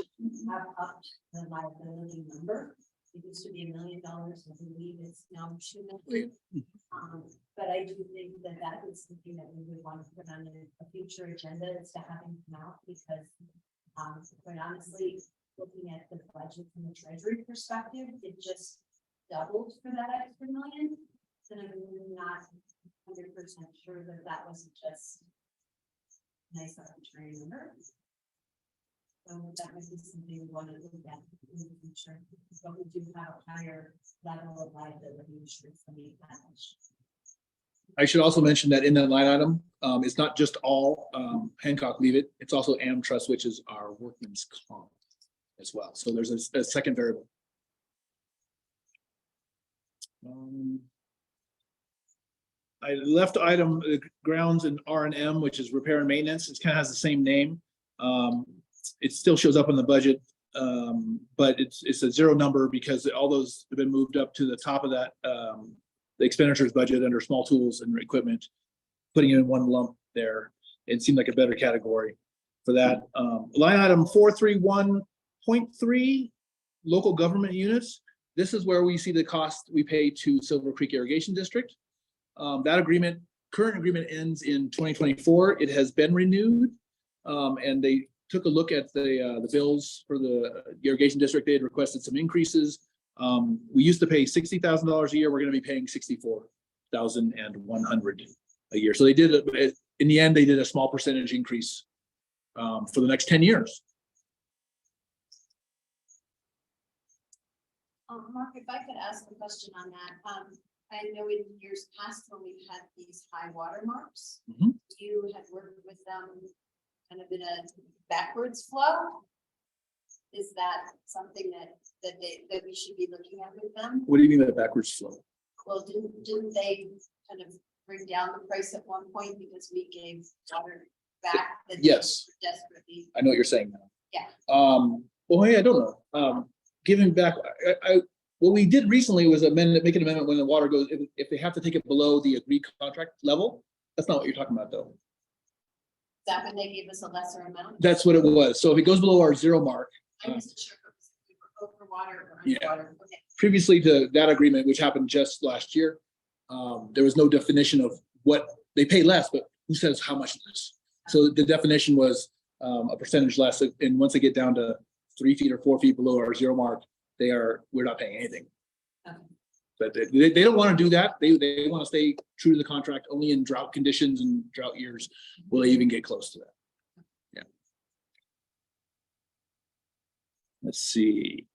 have upped the liability number. It used to be $1 million, I believe it's now $2 million. But I do think that is something that we would want to put on a future agenda, is to have him come out, because quite honestly, looking at the budget from the treasury perspective, it just doubled for that extra $1 million. And I'm not 100% sure that wasn't just nice arbitrary number. So that might be something we want to look at in the future. But we do have a higher level of liability insurance than we have. I should also mention that in that line item, it's not just all Hancock Leavitt, it's also AmTrust, which is our workman's comp as well. So there's a second variable. I left item grounds and R&M, which is repair and maintenance. It kind of has the same name. It still shows up in the budget, but it's a zero number because all those have been moved up to the top of that, the expenditures budget under small tools and equipment, putting it in one lump there. It seemed like a better category for that. Line item 431.3, local government units. This is where we see the cost we pay to Silver Creek Irrigation District. That current agreement ends in 2024. It has been renewed, and they took a look at the bills for the irrigation district. They had requested some increases. We used to pay $60,000 a year. We're going to be paying $64,100 a year. So they did, in the end, they did a small percentage increase for the next 10 years. Mark, if I could ask a question on that, I know in years past when we've had these high water marks, Mhm. you had worked with them kind of in a backwards flow. Is that something that we should be looking at with them? What do you mean by backwards flow? Well, didn't they kind of bring down the price at one point because we gave water back? That they Yes. desperately. I know what you're saying now. Yeah. Well, hey, I don't know. Giving back, what we did recently was make an amendment when the water goes, if they have to take it below the agreed contract level. That's not what you're talking about, though. Is that when they gave us a lesser amount? That's what it was. So if it goes below our zero mark, I wasn't sure if we were over water or Yeah. underwater. Okay. previously to that agreement, which happened just last year, there was no definition of what they pay less, but who says how much less? So the definition was a percentage less. And once they get down to 3 feet or 4 feet below our zero mark, we're not paying anything. Okay. But they don't want to do that. They want to stay true to the contract. Only in drought conditions and drought years will they even get close to that. Yeah. Let's see.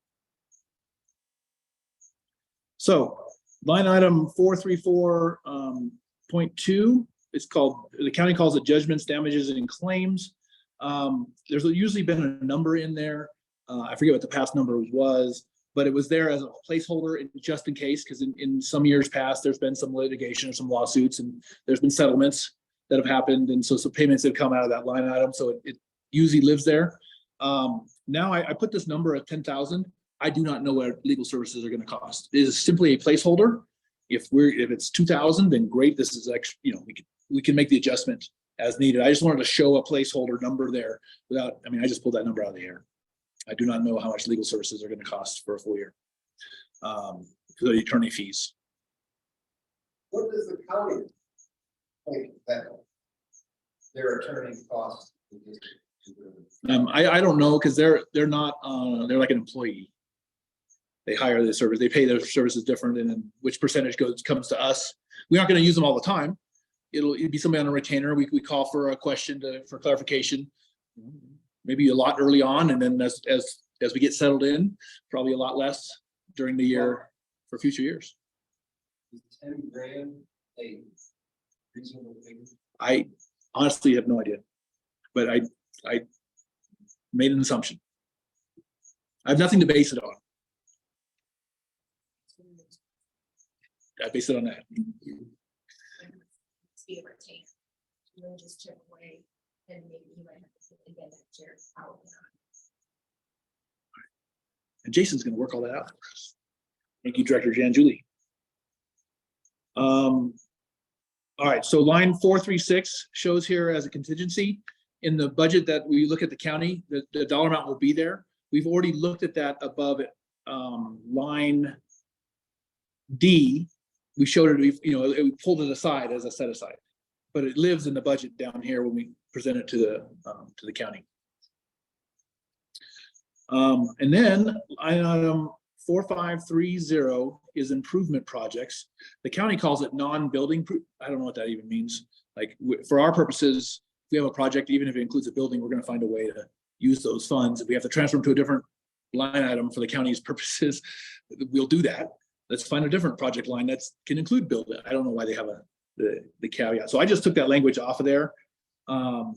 So line item 434.2, it's called, the county calls it judgments, damages, and claims. There's usually been a number in there. I forget what the past number was, but it was there as a placeholder just in case, because in some years past, there's been some litigation or some lawsuits, and there's been settlements that have happened. And so some payments have come out of that line item. So it usually lives there. Now I put this number at 10,000. I do not know what legal services are going to cost. It is simply a placeholder. If it's 2,000, then great. This is actually, we can make the adjustment as needed. I just wanted to show a placeholder number there without, I just pulled that number out of the air. I do not know how much legal services are going to cost for a full year. For the attorney fees. What does the county think that their attorney costs? I don't know, because they're not, they're like an employee. They hire the service, they pay their services different, and then which percentage comes to us. We're not going to use them all the time. It'll be somebody on a retainer. We call for a question for clarification, maybe a lot early on, and then as we get settled in, probably a lot less during the year for future years. Is 10 grand a reasonable figure? I honestly have no idea, but I made an assumption. I have nothing to base it on. I base it on that. Be a retainer. And then just chip away, and maybe you might have to put again next year. And Jason's going to work all that out for us. Thank you, Director Jan Julie. All right, so line 436 shows here as a contingency. In the budget that we look at the county, the dollar amount will be there. We've already looked at that above it. Line D, we showed it, we pulled it aside as a set aside, but it lives in the budget down here when we present it to the county. And then item 4530 is improvement projects. The county calls it non-building. I don't know what that even means. Like for our purposes, if we have a project, even if it includes a building, we're going to find a way to use those funds. If we have to transfer them to a different line item for the county's purposes, we'll do that. Let's find a different project line that can include building. I don't know why they have the caveat. So I just took that language off of there. And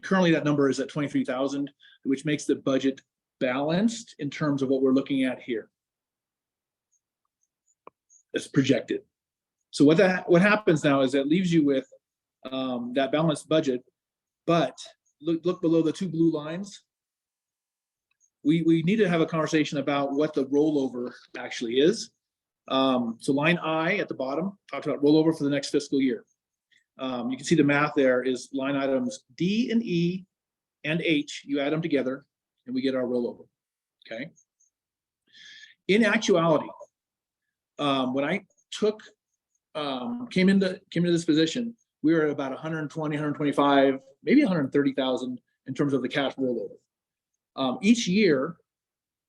currently that number is at 23,000, which makes the budget balanced in terms of what we're looking at here. It's projected. So what happens now is that leaves you with that balanced budget, but look below the two blue lines. We need to have a conversation about what the rollover actually is. So line I at the bottom talks about rollover for the next fiscal year. You can see the math there is line items D and E and H, you add them together and we get our rollover, okay? In actuality, when I came into this position, we were at about 120, 125, maybe 130,000 in terms of the cash rollover. Each year,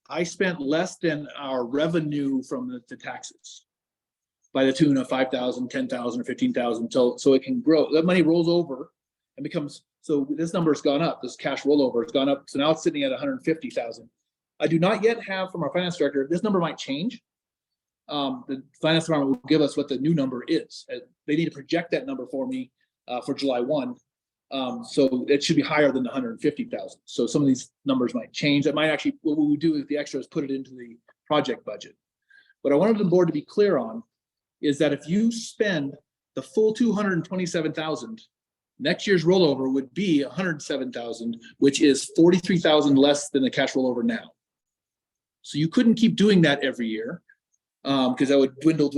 I spent less than our revenue from the taxes by the tune of 5,000, 10,000, or 15,000, so it can grow. That money rolls over and becomes, so this number has gone up, this cash rollover has gone up, so now it's sitting at 150,000. I do not yet have from our finance director, this number might change. The finance department will give us what the new number is. They need to project that number for me for July 1. So it should be higher than the 150,000. So some of these numbers might change. That might actually, what we would do with the extra is put it into the project budget. What I wanted the board to be clear on is that if you spend the full 227,000, next year's rollover would be 107,000, which is 43,000 less than the cash rollover now. So you couldn't keep doing that every year because that would dwindle.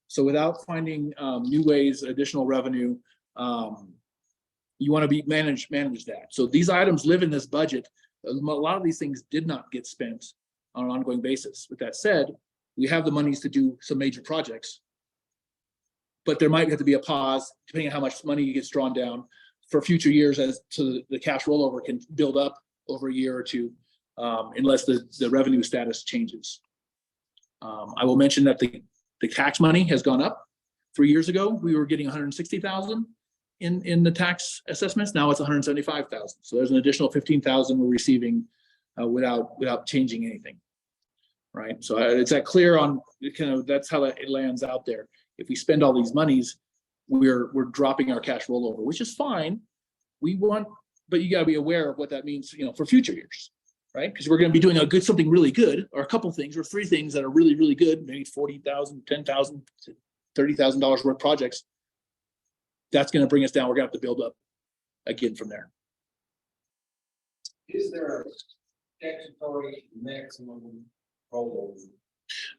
So without finding new ways, additional revenue, you want to manage that. So these items live in this budget. A lot of these things did not get spent on an ongoing basis. With that said, we have the monies to do some major projects, but there might have to be a pause depending on how much money gets drawn down for future years as to the cash rollover can build up over a year or two, unless the revenue status changes. I will mention that the tax money has gone up. 3 years ago, we were getting 160,000 in the tax assessments. Now it's 175,000. So there's an additional 15,000 we're receiving without changing anything. Right. So it's that clear on kind of that's how it lands out there. If we spend all these monies, we're dropping our cash rollover, which is fine. But you got to be aware of what that means, for future years, right? Because we're going to be doing something really good, or a couple things, or 3 things that are really, really good, maybe 40,000, 10,000, $30,000 worth of projects. That's going to bring us down. We're going to have to build up again from there. Is there a statutory maximum rollover?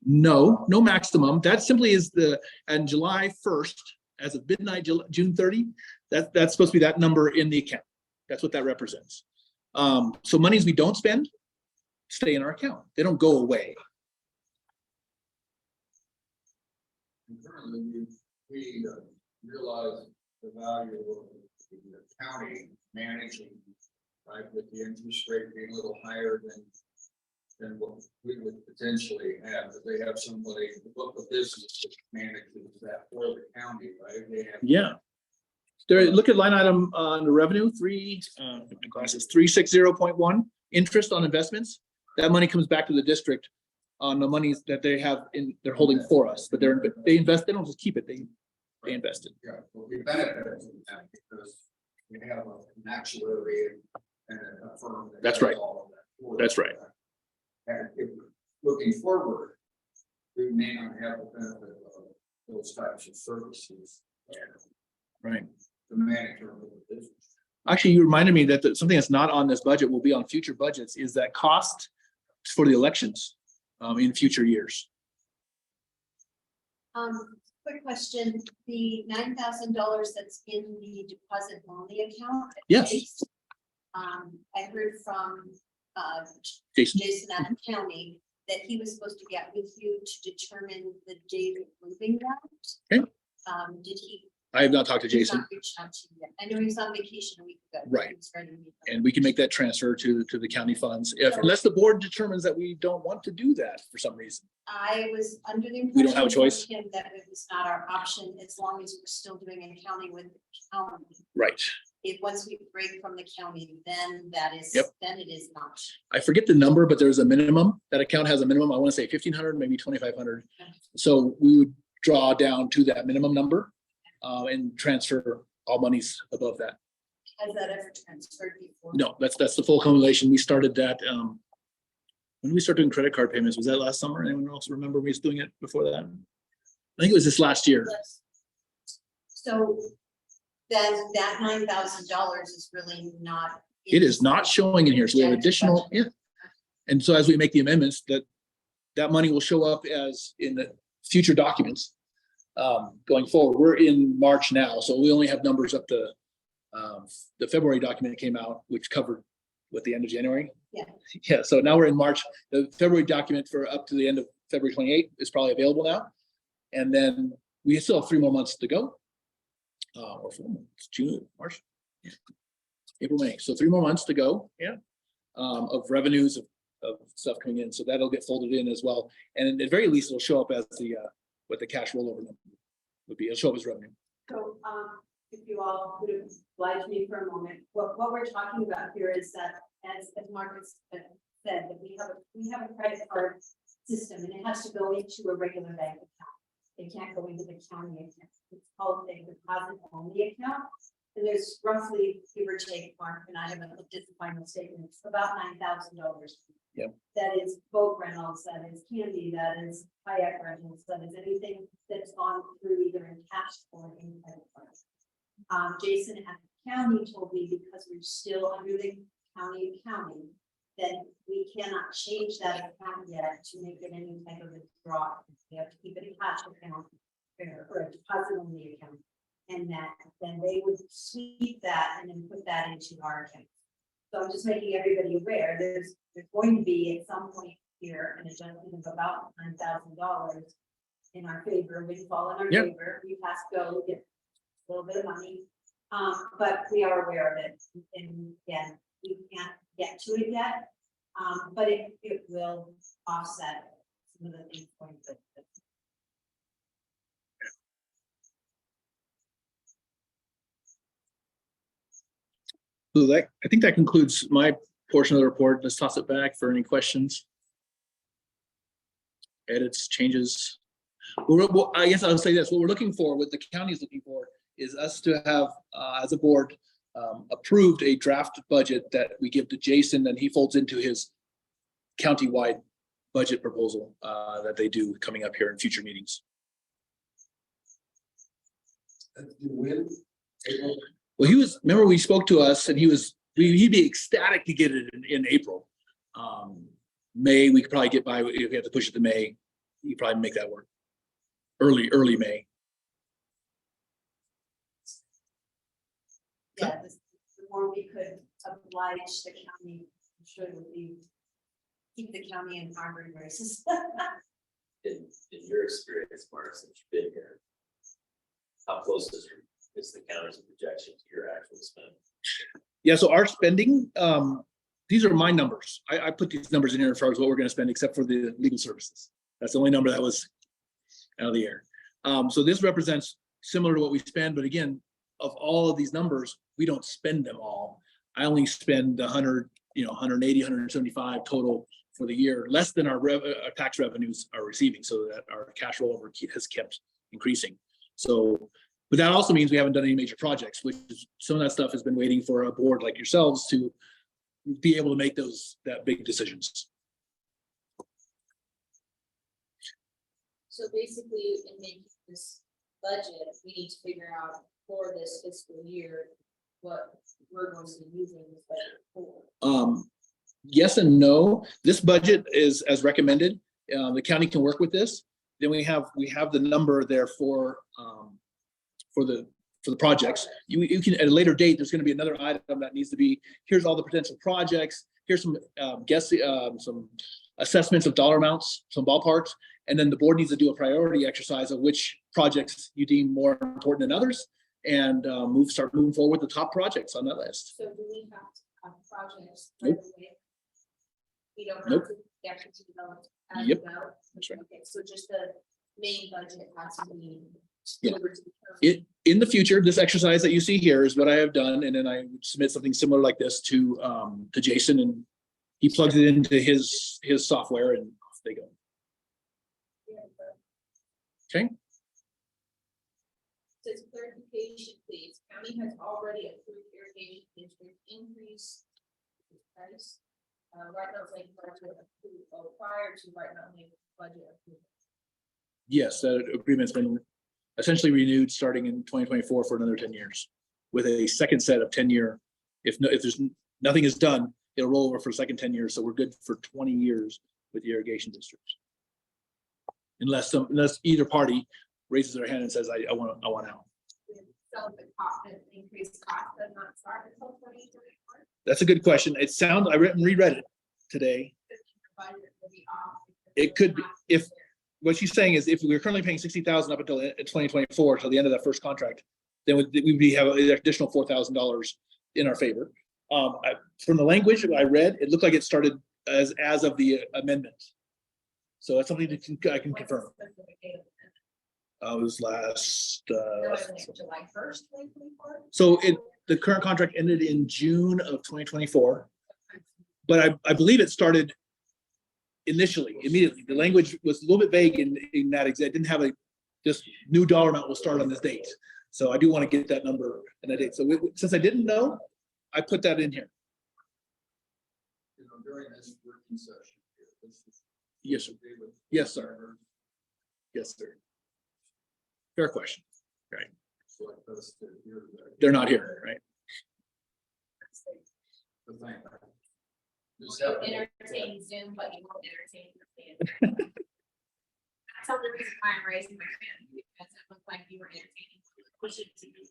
No maximum. That simply is and July 1st, as of midnight, June 30, that's supposed to be that number in the account. That's what that represents. So monies we don't spend stay in our account. They don't go away. Currently, we realize the value of the county managing, right, with the interest rate being a little higher than what we would potentially have. If they have somebody, the book of business that manages that for the county, right? They have. Yeah. Look at line item on the revenue, 360.1, interest on investments. That money comes back to the district on the monies that they have they're holding for us, but they invest, they don't just keep it, they invest it. Yeah, well, we benefit from that because we have an actuary and a firm. That's does right. all of that for That's us. right. And if looking forward, we may not have the benefit of those types of services. Right. The manager of the business. Actually, you reminded me that something that's not on this budget will be on future budgets is that cost for the elections in future years. Quick question, the $9,000 that's in the deposit only account. Yes. I heard from Jason? Adam County that he was supposed to get with you to determine the date of moving that. Okay. Did he? I have not talked to He's Jason. not reached out to you yet. I know he was on vacation a week ago. Right. He was ready to meet. And we can make that transfer to the county funds unless the board determines that we don't want to do that for some reason. I was under the impression. We don't have a choice. from him that it was not our option as long as we're still doing an accounting with the county. Right. If once we break from the county, then that is, Yep. then it is an option. I forget the number, but there's a minimum. That account has a minimum. I want to say 1,500, maybe 2,500. So we would draw down to that minimum number and transfer all monies above that. Has that ever transferred before? No, that's the full accumulation. We started that. When did we start doing credit card payments? Was that last summer? Anyone else remember we was doing it before that? I think it was this last year. So then that $9,000 is really not. It is not showing in here, so we have additional, yeah. And so as we make the amendments, that money will show up as in the future documents. Going forward, we're in March now, so we only have numbers up to the February document came out, which covered what, the end of January? Yeah. Yeah, so now we're in March. The February document for up to the end of February 28th is probably available now. And then we still have 3 more months to go. Or 4 months, June, March, yeah. April, May. So 3 more months to go, yeah. Of revenues of stuff coming in. So that'll get folded in as well. And at the very least, it'll show up as the what the cash rollover number would be. It'll show up as revenue. So, if you all would oblige me for a moment, what we're talking about here is that, as Marcus said, that we have a credit card system, and it has to go into a regular bank account. It can't go into the county account. It's called a deposit only account. And there's roughly, give or take, Mark and I haven't looked at the final statements, about $9,000. Yep. That is boat rentals, that is candy, that is kayak rentals, that is anything that's gone through either in cash or in credit cards. Jason at the county told me, because we're still under the county accounting, that we cannot change that account yet to make it any type of a draw. We have to keep it a cash account or a deposit only account. And that then they would sweep that and then put that into our account. So I'm just making everybody aware, there's going to be at some point here an adjustment of about $9,000 in our favor, windfall in our Yep. favor. We pass go, get a little bit of money. But we are aware of it, and again, we can't get to it yet. But it will offset some of the things going forward. So that, I think that concludes my portion of the report. Let's toss it back for any questions. Edits, changes. Well, I guess I'll say this, what we're looking for, what the county is looking for is us to have, as a board, approved a draft budget that we give to Jason and he folds into his county-wide budget proposal that they do coming up here in future meetings. Well, he was, remember we spoke to us and he'd be ecstatic to get it in April. May, we could probably get by, if we have to push it to May, you probably make that work. Early May. Yeah, the more we could oblige the county, I'm sure it would be, keep the county in farming races. In your experience, Mark, since you've been here, how close is the county's projection to your actual spend? Yeah, so our spending, these are my numbers. I put these numbers in here as far as what we're gonna spend, except for the legal services. That's the only number that was out of the air. So this represents similar to what we spend, but again, of all of these numbers, we don't spend them all. I only spend 100, 180, 175 total for the year, less than our tax revenues are receiving, so that our cash rollover has kept increasing. So, but that also means we haven't done any major projects, which is some of that stuff has been waiting for a board like yourselves to be able to make that big decisions. So basically, in making this budget, we need to figure out for this fiscal year what we're going to be using this budget for. Yes and no. This budget is as recommended. The county can work with this. Then we have the number there for the projects. You can at a later date. There's going to be another item that needs to be. Here's all the potential projects. Here's some some assessments of dollar amounts, some ballparks, and then the board needs to do a priority exercise of which projects you deem more important than others, and start moving forward with the top projects on that list. So do we have to have projects? Nope. Right away? We don't Nope. have to get to develop as Yep. we go? That's right. Okay, so just the main budget has to be. Yeah. over to the county. In the future, this exercise that you see here is what I have done, and then I would submit something similar like this to Jason, and he plugs it into his software, and off they go. Okay. Says clarification, please. County has already approved irrigation district increase price. Right now, it's like budget approved, prior to right now, budget approval. Yes, that agreement's been essentially renewed starting in 2024 for another 10 years with a second set of 10-year. If nothing is done, it'll roll over for a second 10 years. So we're good for 20 years with the irrigation districts. Unless either party raises their hand and says, I want out. So the cost, the increased cost does not start until 2024. That's a good question. It sounds, I reread it today. Budget will be off because It could be, if what she's saying is if we're currently paying 60,000 up until 2024, till the end of that first contract, then we'd have an additional $4,000 in our favor. From the language I read, it looked like it started as of the amendment. So that's something that I can What's confirm. the specific date of the It was last, July 1st, 2024? so the current contract ended in June of 2024. But I believe it started initially, immediately. The language was a little bit vague in that it didn't have this new dollar amount will start on this date. So I do want to get that number and that date. So since I didn't know, I put that in here. You know, during this working session here, this is. Yes, sir. Yes, sir. Yes, sir. Fair question. So like us to hear that. They're not here, right? The thing. Just You'll have to- entertain Zoom, but you won't entertain your fan. That's the reason why I'm raising my hand, because it looked like you were entertaining. Pushing to me.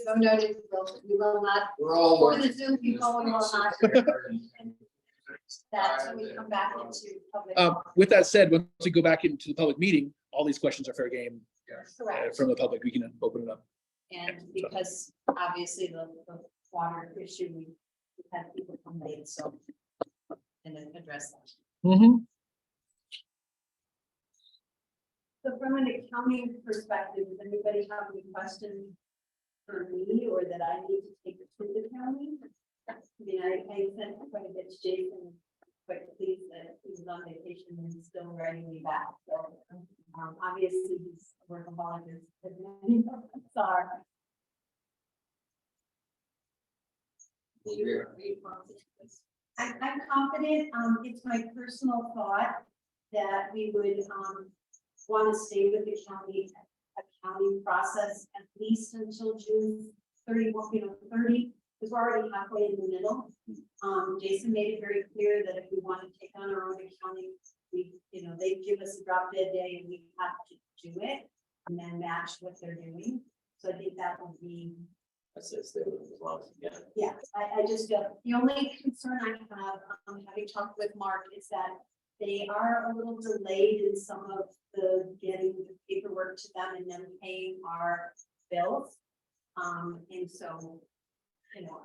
So noted, we will not, We're all. for the Zoom people, we will not, that That when we come back into public. With that said, once we go back into the public meeting, all these questions are fair game Correct. from the public. We can open it up. And because obviously the water issue, we had people come late, so. And then address that. Mm-hmm. So from an accounting perspective, does anybody have any questions for me or that I need to take to the county? I mean, I sent quite a bit to Jason, quite pleased that he was on vacation and he's still writing me back. So obviously he's a workaholic as many of us are. I'm confident, it's my personal thought that we would, want to stay with the county accounting process at least until June 31, 30, because we're already halfway in the middle. Jason made it very clear that if we want to take on our own accounting, they give us a drop dead day and we have to do it and then match what they're doing. So I think that would be. That's it, stay with it as long as you can. Yeah, I just feel, the only concern I have, having talked with Mark, is that they are a little delayed in some of the getting the paperwork to them and then paying our bills. And so,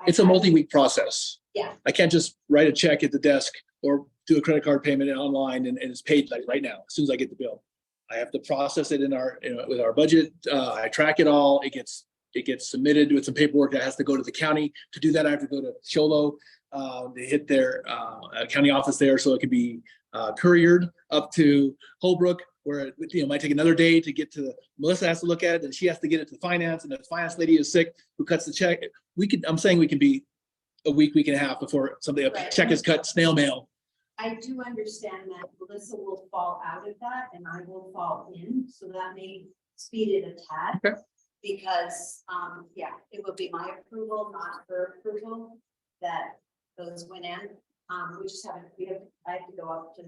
It's a multi-week process. Yeah. I can't just write a check at the desk or do a credit card payment online and it's paid like right now, as soon as I get the bill. I have to process it in with our budget. I track it all. It gets submitted with some paperwork that has to go to the county. To do that, I have to go to Sholo. They hit their county office there, so it can be couriered up to Holbrook, where it might take another day to get to Melissa has to look at it, and she has to get it to finance, and the finance lady is sick who cuts the check. I'm saying we can be a week and a half before something, a check is cut, snail mail. I do understand that Melissa will fall out of that and I will fall in, so that may speed it a tad. Okay. Because, it will be my approval, not her approval, that those went in. We just haven't, I have to go up to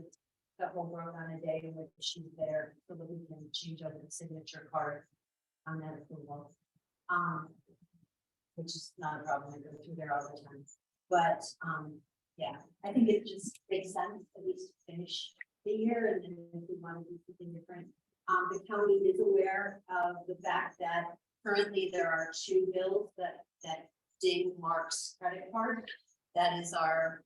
the whole world on a day in which she's there, so that we can change over the signature card on that approval. Which is not a problem, I go through there all the time, but, I think it just makes sense at least to finish the year, and then if we want to do something different. The county is aware of the fact that currently there are 2 bills that ding Mark's credit card. That is our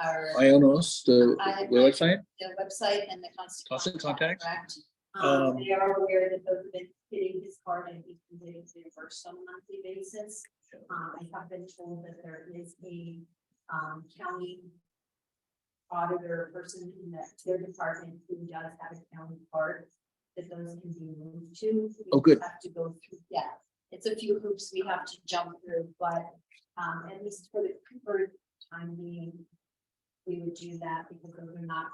IONOS, the website. the website and the Constant Contact. correct? Um, They are aware that those have been hitting his card and he's been getting reimbursed on a monthly basis. I have been told that there is a county auditor person in their department who does have a county card that those can be moved to. We Oh, good. Have to go through, it's a few hoops we have to jump through, but at least for the time being, we would do that because those are not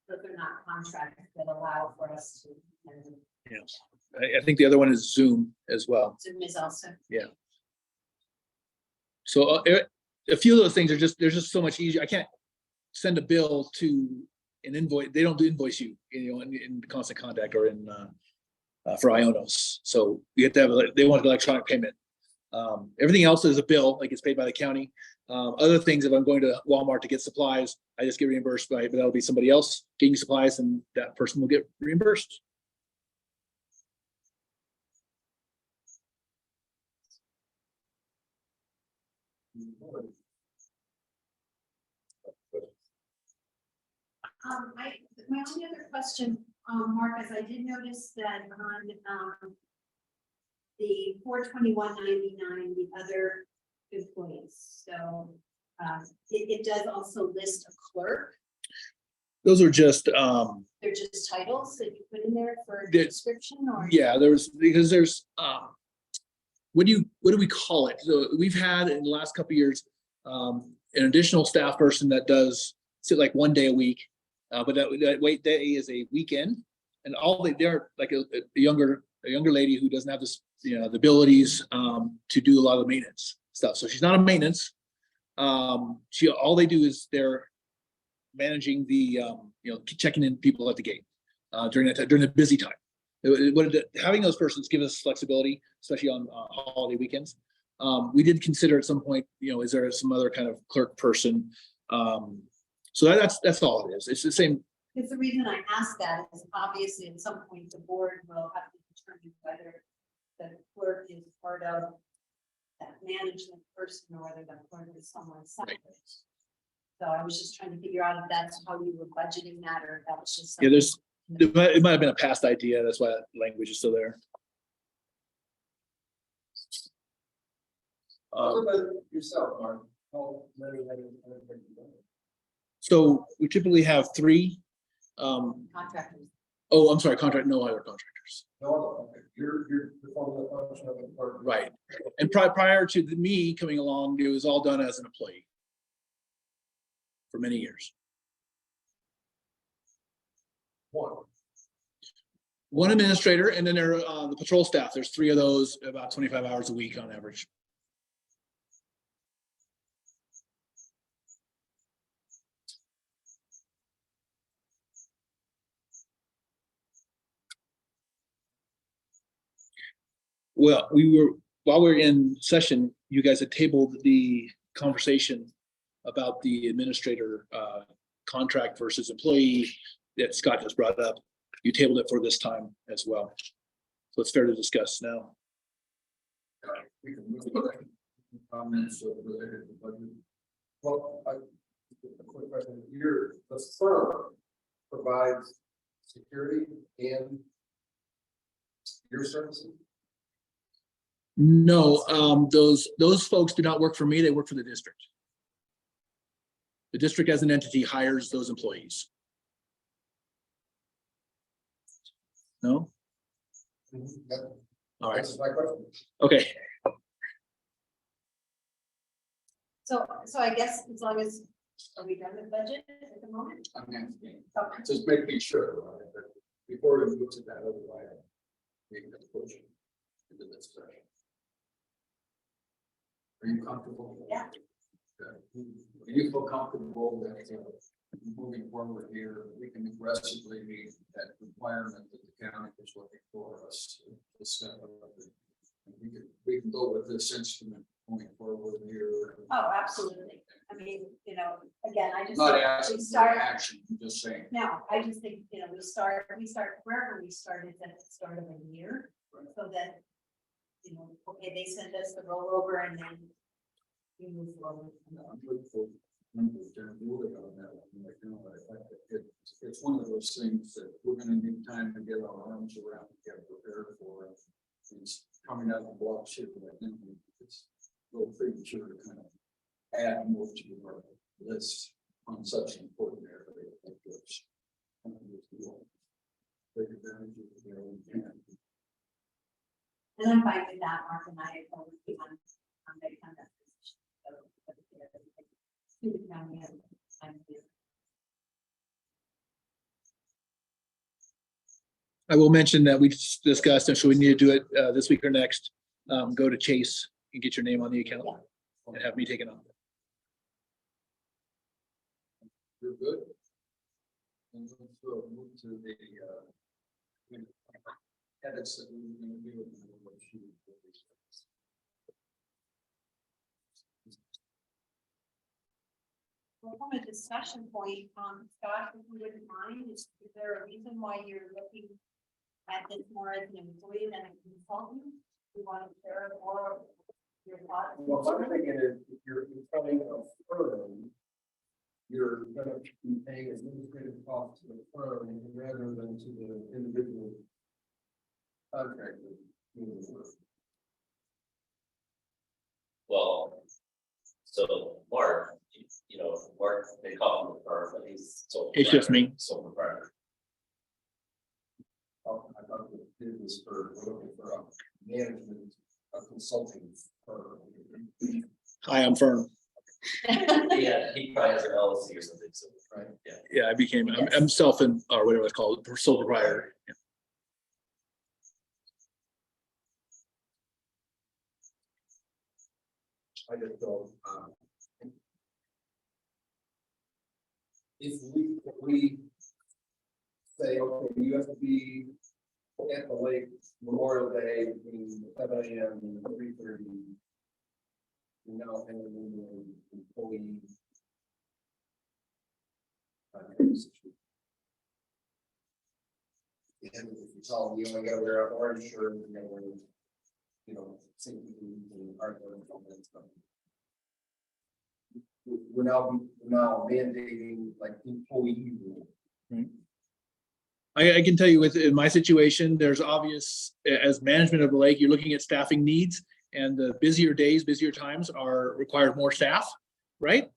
but they're not contracts that allow for us to. And Yes. I think the other one is Zoom as well. Zoom is also. So a few of those things are just, there's just so much easier. I can't send a bill to an invoice. They don't invoice you, in constant contact or in, for Ionos. So you have to have, they want electronic payment. Everything else is a bill, like it's paid by the county. Other things, if I'm going to Walmart to get supplies, I just get reimbursed by, but that'll be somebody else getting supplies and that person will get reimbursed. My only other question, Mark, is I did notice that on, the 421.99, the other employees, so, it does also list a clerk. Those are just, They're just titles that you put in there for The- description or? yeah, because there's, what do we call it? So we've had in the last couple of years, an additional staff person that does sit like 1 day a week. But that wait day is a weekend, and they're like a younger lady who doesn't have this, the abilities to do a lot of the maintenance stuff. So she's not a maintenance. All they do is they're managing the checking in people at the gate during the busy time. Having those persons give us flexibility, especially on holiday weekends. We did consider at some point, is there some other kind of clerk person? So that's all it is. It's the same. Because the reason I ask that is obviously at some point the board will have to determine whether the clerk is part of that management person or whether the clerk is someone separate. So I was just trying to figure out if that's how you were budgeting that or if that was just. Yeah, something- it might have been a past idea. That's why that language is still there. What about yourself, Mark? How many have you done? So we typically have 3. Contractors. Oh, I'm sorry, no other contractors. No, okay, you're performing the function of the department. Right. And prior to me coming along, it was all done as an employee for many years. One administrator, and then there are the patrol staff. There's 3 of those, about 25 hours a week on average. Well, while we were in session, you guys had tabled the conversation about the administrator contract versus employee that Scott just brought up. You tabled it for this time as well. So it's fair to discuss now. We can move on. Comments related to budget. Well, a quick question. The firm provides security and your services? No, those folks do not work for me. They work for the district. The district as an entity hires those employees. No? All right. That's my question. Okay. So I guess as long as, are we done with budget at the moment? I'm asking, Okay. just making sure, that before we move to that other item, we can push into this session. Are you comfortable? Yeah. Okay. Do you feel comfortable that moving forward here, we can aggressively meet that requirement that the county is looking for us to step up? We can go with this instrument going forward here. Oh, absolutely. I mean, again, I just. Not think asking we for start. action, I'm just saying. No, I just think, we start wherever we started at the start of the year, so that, okay, they send us the rollover and then we move forward. I'm good for members to ruling on that one. It's one of those things that we're gonna need time to get our arms around, and get prepared for. It's coming out of the blocks here, but I think it's a little premature to kind of add more to our list on such an important area like this. Take advantage of the own can. And I'm fine with that, Mark and I are working on that kind of position. So, to the county and time to do. I will mention that we discussed, and so we need to do it this week or next. Go to Chase and get your name on the account and have me take it on. You're good. And so move to the, edits that we were gonna do. Well, from a discussion point, Scott, if you wouldn't mind, is there a reason why you're looking at this more as an employee than a consultant? You want to share more of your thoughts? Well, what I'm thinking is, if you're becoming a firm, you're gonna be paying administrative costs to the firm rather than to the individual contractor. doing the work. Well, so Mark, Mark, they call him the firm, but he's sole. It's just me. Sole proprietor. I thought the bid was for a management, a consulting firm. Hi, I'm firm. Yeah, he probably has an LLC or something, so, Right. yeah. Yeah, I'm self and, or whatever it's called, sole proprietor. Yeah. I just don't, if we say, okay, you have to be at the lake Memorial Day between 7 AM and 3:30. You know, and then employee. And if you tell them you only gotta wear an orange shirt, you gotta wear, safety boots and hardware and all that stuff. We're now mandating like employee rule. I can tell you in my situation, there's obvious, as management of the lake, you're looking at staffing needs, and the busier days, busier times require more staff, right?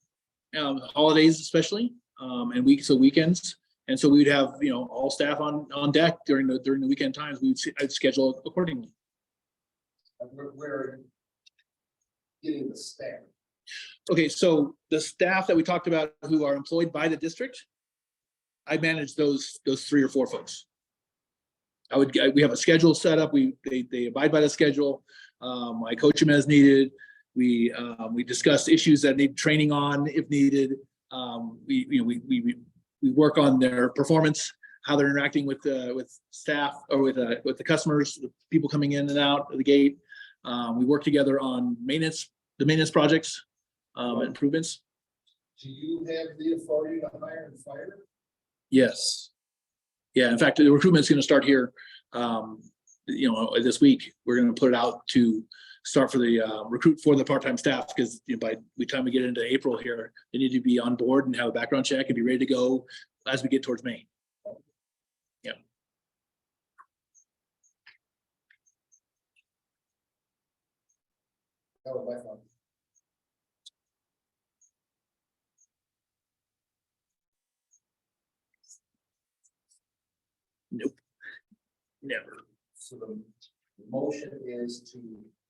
Holidays especially, and weekends. And so we'd have, all staff on deck during the weekend times. I'd schedule accordingly. Where are you getting the staff? Okay, so the staff that we talked about who are employed by the district, I manage those 3 or 4 folks. We have a schedule set up. They abide by the schedule. I coach them as needed. We discuss issues that need training on if needed. We work on their performance, how they're interacting with staff or with the customers, the people coming in and out of the gate. We work together on the maintenance projects, improvements. Do you have the authority to hire and fire? Yes. Yeah, in fact, the recruitment is going to start here, this week. We're going to put it out to start for the recruit for the part-time staff, because by the time we get into April here, they need to be on board and have a background check and be ready to go as we get towards May. Yeah. That was my thought. Nope. Never. So the motion is to.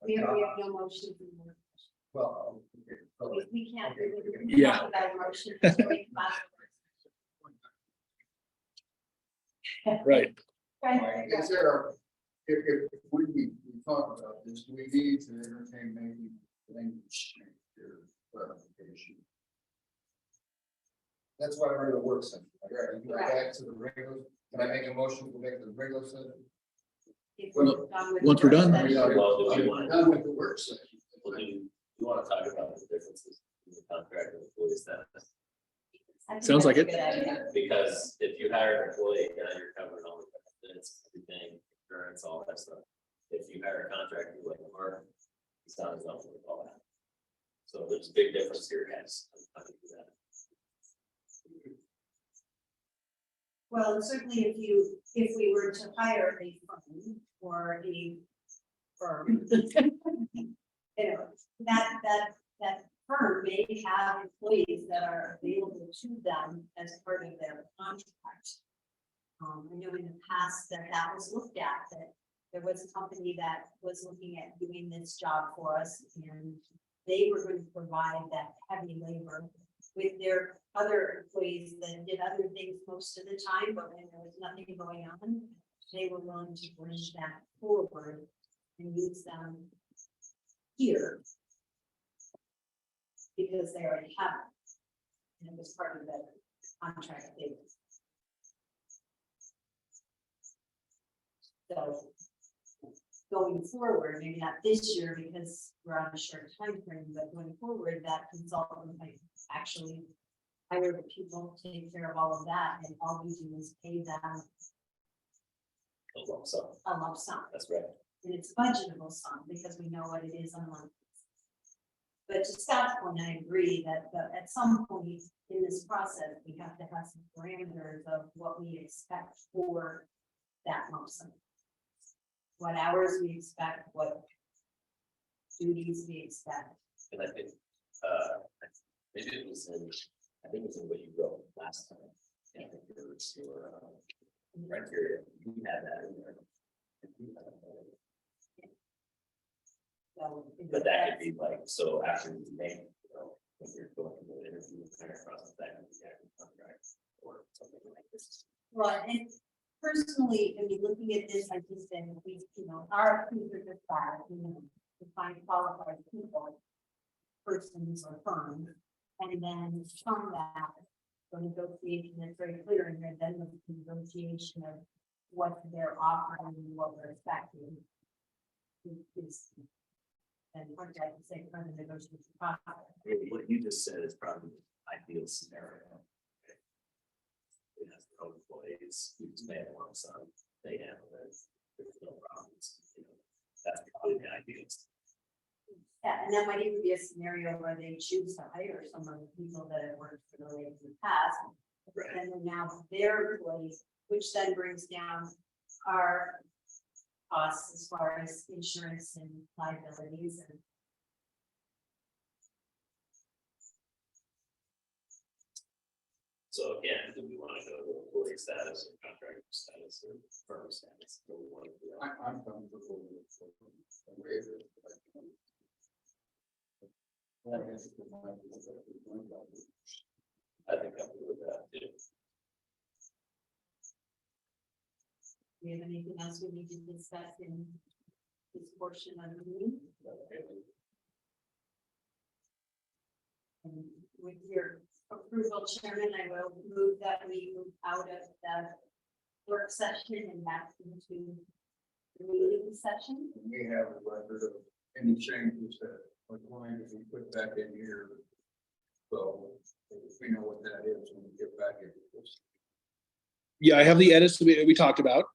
We have no motion. Well, okay, so We can't. Yeah. Talk about a motion. It's very fast. Right. Right. is there, if we talk about this, do we need to entertain maybe language or clarification? That's why we're in the work session. All right, you go back to the regular, can I make a motion to make the regular session? If we're done with Once we're done. the work Well, do we I'm want done with the work session. Well, do you want to talk about the differences in the contract and employee status? session, Sounds like it. that's a good idea. Because if you hire an employee, now you're covering all the benefits, everything, insurance, all that stuff. If you hire a contractor like Mark, he's not as helpful with all that. So there's a big difference here, guys. I can do that. Well, certainly if we were to hire a firm or a firm, that firm may have employees that are available to them as part of their contract. I know in the past that was looked at, that there was a company that was looking at doing this job for us, and they were going to provide that heavy labor with their other employees that did other things most of the time, but when there was nothing going on, they were willing to bring that forward and use them here. Because they already have it. And it was part of the contract they. So going forward, maybe not this year because we're on a short time frame, but going forward, that consultant might actually hire the people, take care of all of that, and all we do is pay them A lump sum, a lump sum. that's right. And it's budgetable sum because we know what it is on one. But to Scott's point, I agree that at some point in this process, we have to have some parameters of what we expect for that lump sum. What hours we expect, what duties we expect. And I think, maybe it was in, I think it was in what you wrote last time. I think it was your, criteria, you had that in there. So, But that could be like, so after you make, when you're going to the interview, kind of process that, could be actually contract or something like this. Well, and personally, I mean, looking at this, I just think we, our people are just bad, to find qualified people. Persons or firms, and then from that, the negotiation is very clear in there, then the negotiation of what they're offering and what we're expecting. Is. And what I can say from the negotiation process. I mean, what you just said is probably the ideal scenario. It has their own employees, you just pay a lump sum, they handle it, there's no problems, that's probably the ideal. Yeah, and that might even be a scenario where they choose to hire some of the people that have worked for the ladies in the past. Right. And then now their employees, which then brings down our costs as far as insurance and liabilities and. So again, do we want to go to employee status or contractor status or firm status? Do we want to do that? I'm comfortable with a waiver. I think I'm good with that too. Do you have anything else we need to discuss in this portion of the meeting? And with your approval, Chairman, I will move that we move out of the work session and back into the meeting session. We have a record of any changes that are going to be put back in here. So if we know what that is, when we get back into this. Yeah, I have the edits that we talked about.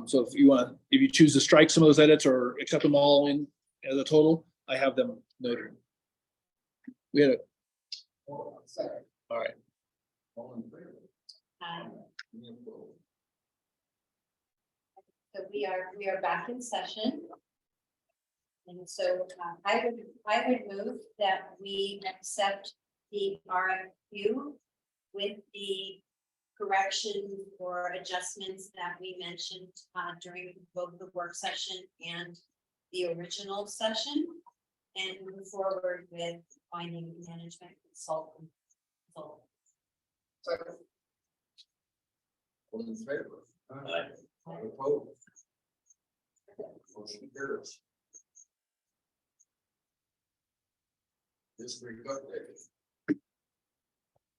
So if you choose to strike some of those edits or accept them all in as a total, I have them noted. We had a, all right. All in favor? Any opposed? So we are back in session. And so I would move that we accept the RFQ with the corrections or adjustments that we mentioned during both the work session and the original session, and move forward with finding management consultant. Second. All in favor? Aye. All opposed? Motion carries. District update.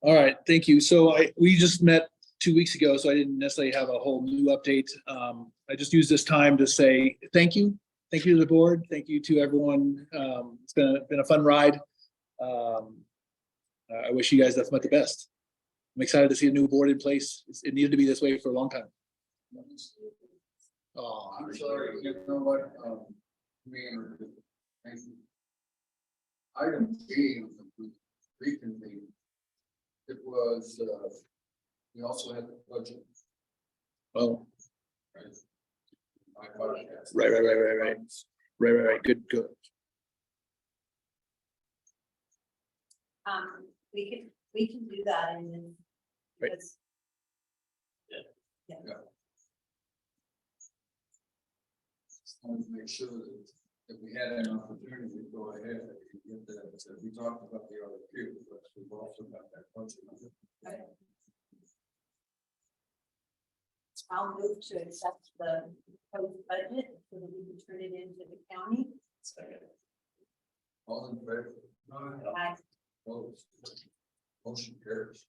All right, thank you. So we just met 2 weeks ago, so I didn't necessarily have a whole new update. I just used this time to say thank you. Thank you to the board. Thank you to everyone. It's been a fun ride. I wish you guys nothing but the best. I'm excited to see a new board in place. It needed to be this way for a long time. Oh, I'm sorry, you know what, Mayor, thank you. Item B, reconvene. It was, we also had the budget. oh, Right. I apologize. right. Good. We can do that and then. Right. because- Yeah. Yeah. Just wanted to make sure that if we had an opportunity to go ahead and get that, so we talked about the other two, but we've also got that budget. I'll move to accept the proposed budget so that we can turn it into the county. Second. All in favor? Aye. Opposed? Motion carries.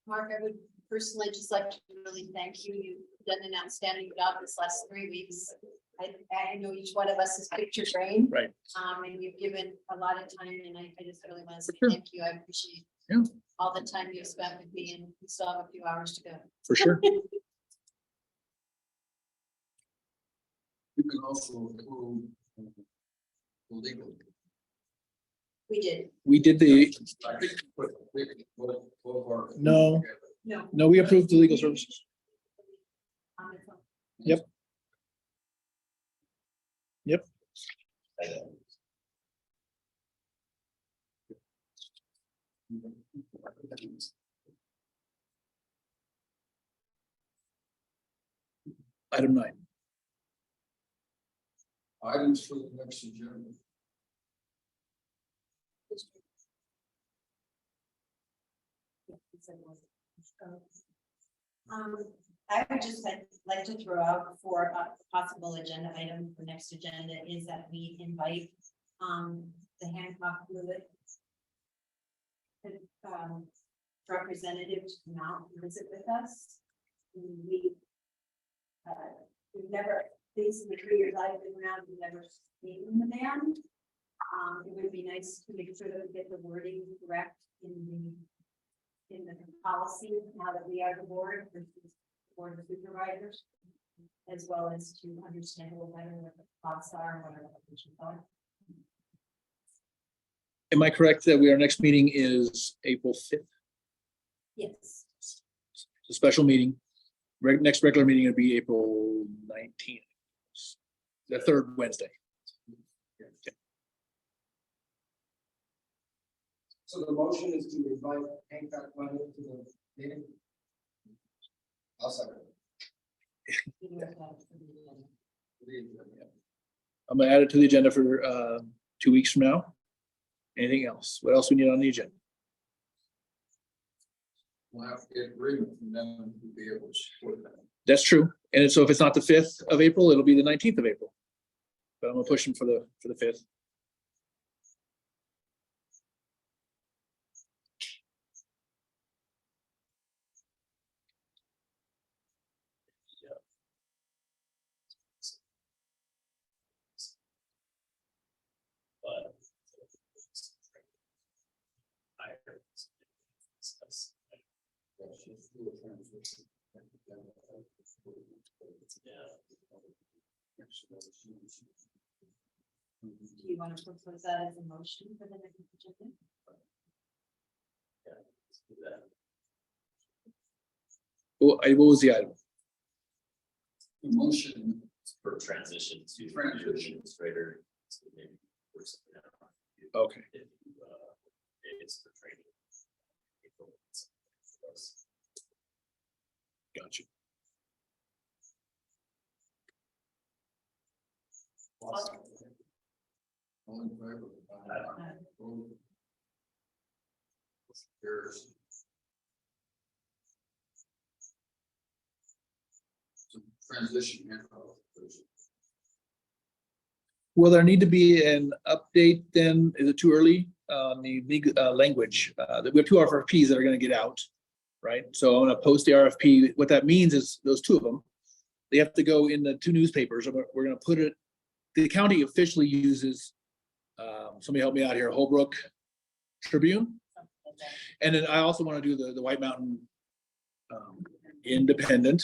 Mark, I would personally just like to really thank you. You've done an outstanding job this last 3 weeks. I know each one of us is picture trained. Right. And you've given a lot of time and I just really want to say sure. thank you. I appreciate Yeah. all the time you've spent with me and we still have a few hours to go. For sure. You can also approve the legal. We did. We did the, I think both of our. No. No. no, we approved the legal services. Yep. Second. Item 9. Items for the next agenda. I would just like to throw out for a possible agenda item for next agenda is that we invite, the Hancock Fluid representative to come out and visit with us. We've never, these are the 3 years I've been around, we've never seen the band. It would be nice to make sure that we get the wording correct in the policy, now that we are the board versus board of supervisors, as well as to understand a little better what the costs are and what our obligations are. Am I correct that our next meeting is April 5th? Yes. It's a special meeting. Next regular meeting would be April 19th. The third Wednesday. So the motion is to invite Hancock Money to the meeting? I'll second. I'm gonna add it to the agenda for 2 weeks from now. Anything else? What else we need on the agenda? We'll have to get agreement from them to be able to support that. That's true. And so if it's not the 5th of April, it'll be the 19th of April. But I'm gonna push them for the 5th. But. Do you want to propose that as a motion for the next agenda? What was the item? The motion For transition to Transition. administrator. So maybe we're something out. Okay. If it's for training. Gotcha. all in favor? Opposed? Carries. So transition. Will there need to be an update then? Is it too early on the legal language? We have 2 RFPs that are gonna get out, right? So I'm gonna post the RFP. What that means is those 2 of them, they have to go in the 2 newspapers. We're gonna put it, the county officially uses, somebody help me out here, Holbrook Tribune. And then I also want to do the White Mountain Independent,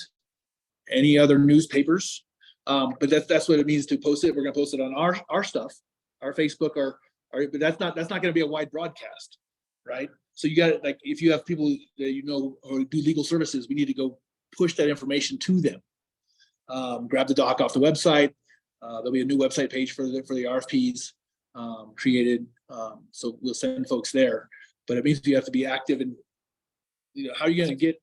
any other newspapers. But that's what it means to post it. We're gonna post it on our stuff, our Facebook, but that's not gonna be a wide broadcast, right? So you got, like, if you have people that you know or do legal services, we need to go push that information to them. Grab the doc off the website. There'll be a new website page for the RFPs created. So we'll send folks there. But it means you have to be active and, how are you gonna get,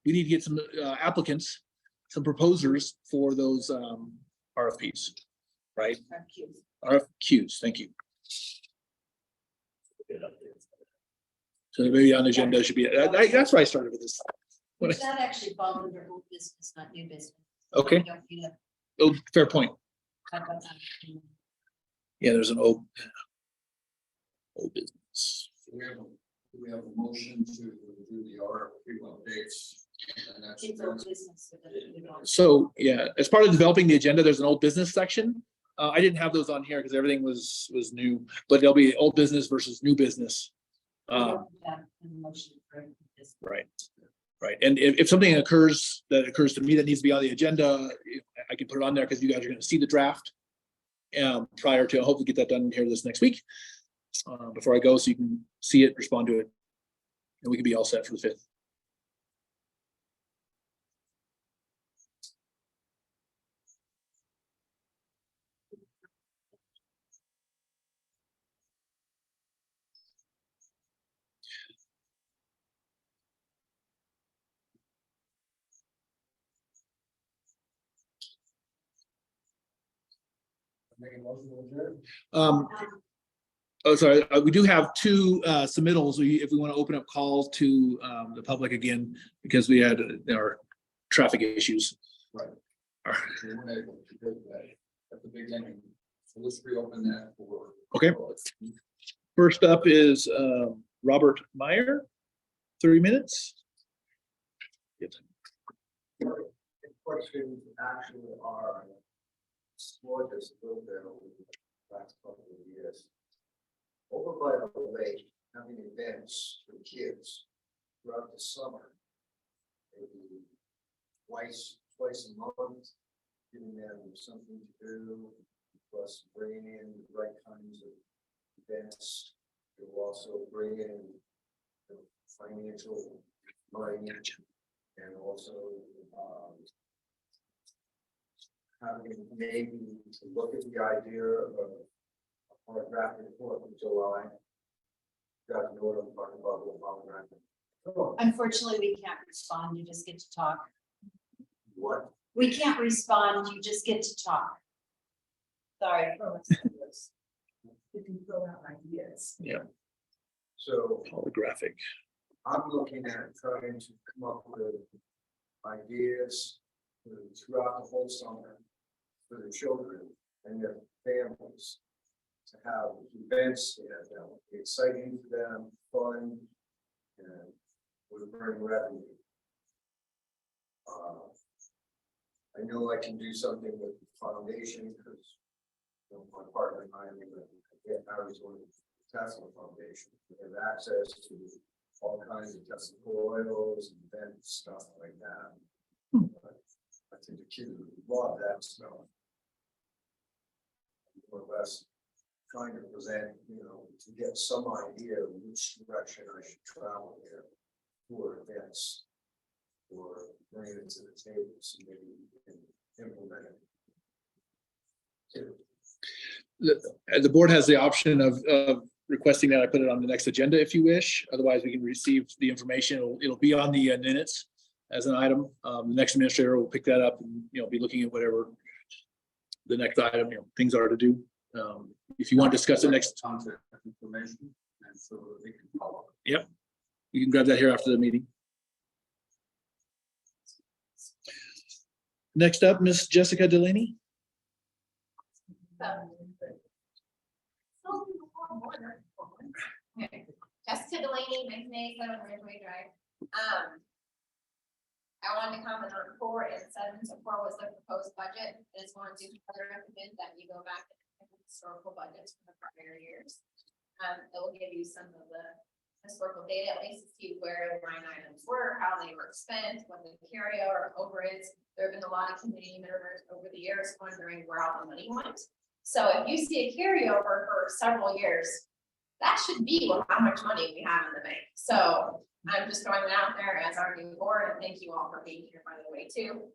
we need to get some applicants, some proposers for those RFPs, right? RFQs, thank you. Good updates. So maybe on the agenda should be, that's why I started with this. When I- That actually falls under old business, not new business. Okay. You don't need to Oh, fair point. talk about that. Yeah, there's an old business. We have a motion to do the RFQ updates. And that's. It's old business. So that we don't- So, yeah, as part of developing the agenda, there's an old business section. I didn't have those on here because everything was new, but there'll be old business versus new business. we don't do that in the motion for this. Right. Right. And if something occurs to me that needs to be on the agenda, I can put it on there because you guys are gonna see the draft. Prior to, hopefully get that done here this next week. Before I go, so you can see it, respond to it. And we can be all set for the 5th. Make a motion to adjourn. Oh, sorry, we do have 2 submittals. If we want to open up calls to the public again, because we had our traffic issues. Right. All right. We weren't able to do that at the beginning. So let's reopen that for. Okay. First up is Robert Meyer, 30 minutes. The questions actually are explored this a little bit over the last couple of years. Over by the lake, having events for kids throughout the summer. Maybe twice a month, giving them something to do, plus bringing in the right kinds of events. It will also bring in the financial money and also having maybe to look at the idea of a draft report in July. You guys know what I'm talking about with draft. Unfortunately, we can't respond. You just get to talk. What? We can't respond. You just get to talk. Sorry. You can throw out ideas. Yeah, So holographic. I'm looking at trying to come up with ideas throughout the whole summer for the children and their families to have events that will be exciting for them, fun, and would bring revenue. I know I can do something with the foundation because my partner and I are going to get Arizona Tesla Foundation. We have access to all kinds of Tesla oils and event stuff like that. I think the kids would love that stuff. More or less trying to present, to get some idea of which direction I should travel here for events. Or bring it to the table so maybe we can implement it. The board has the option of requesting that I put it on the next agenda if you wish. Otherwise, we can receive the information. It'll be on the minutes as an item. The next administrator will pick that up and, be looking at whatever the next item, things are to do. If you want to discuss it next. Contact information and so that they can follow. Yep. You can grab that here after the meeting. Next up, Miss Jessica Delaney. Okay, Jessica Delaney, 1987 Ridgeway Drive. I wanted to comment on 4 and 7. So 4 was the proposed budget. I just wanted to further recommend that you go back and look at historical budgets from the prior years. It will give you some of the historical data, at least to see where line items were, how they were spent, what the carryover over is. There have been a lot of community members over the years wondering where all the money went. So if you see a carryover for several years, that should be how much money we have in the bank. So I'm just throwing it out there as our new board, and thank you all for being here, by the way, too.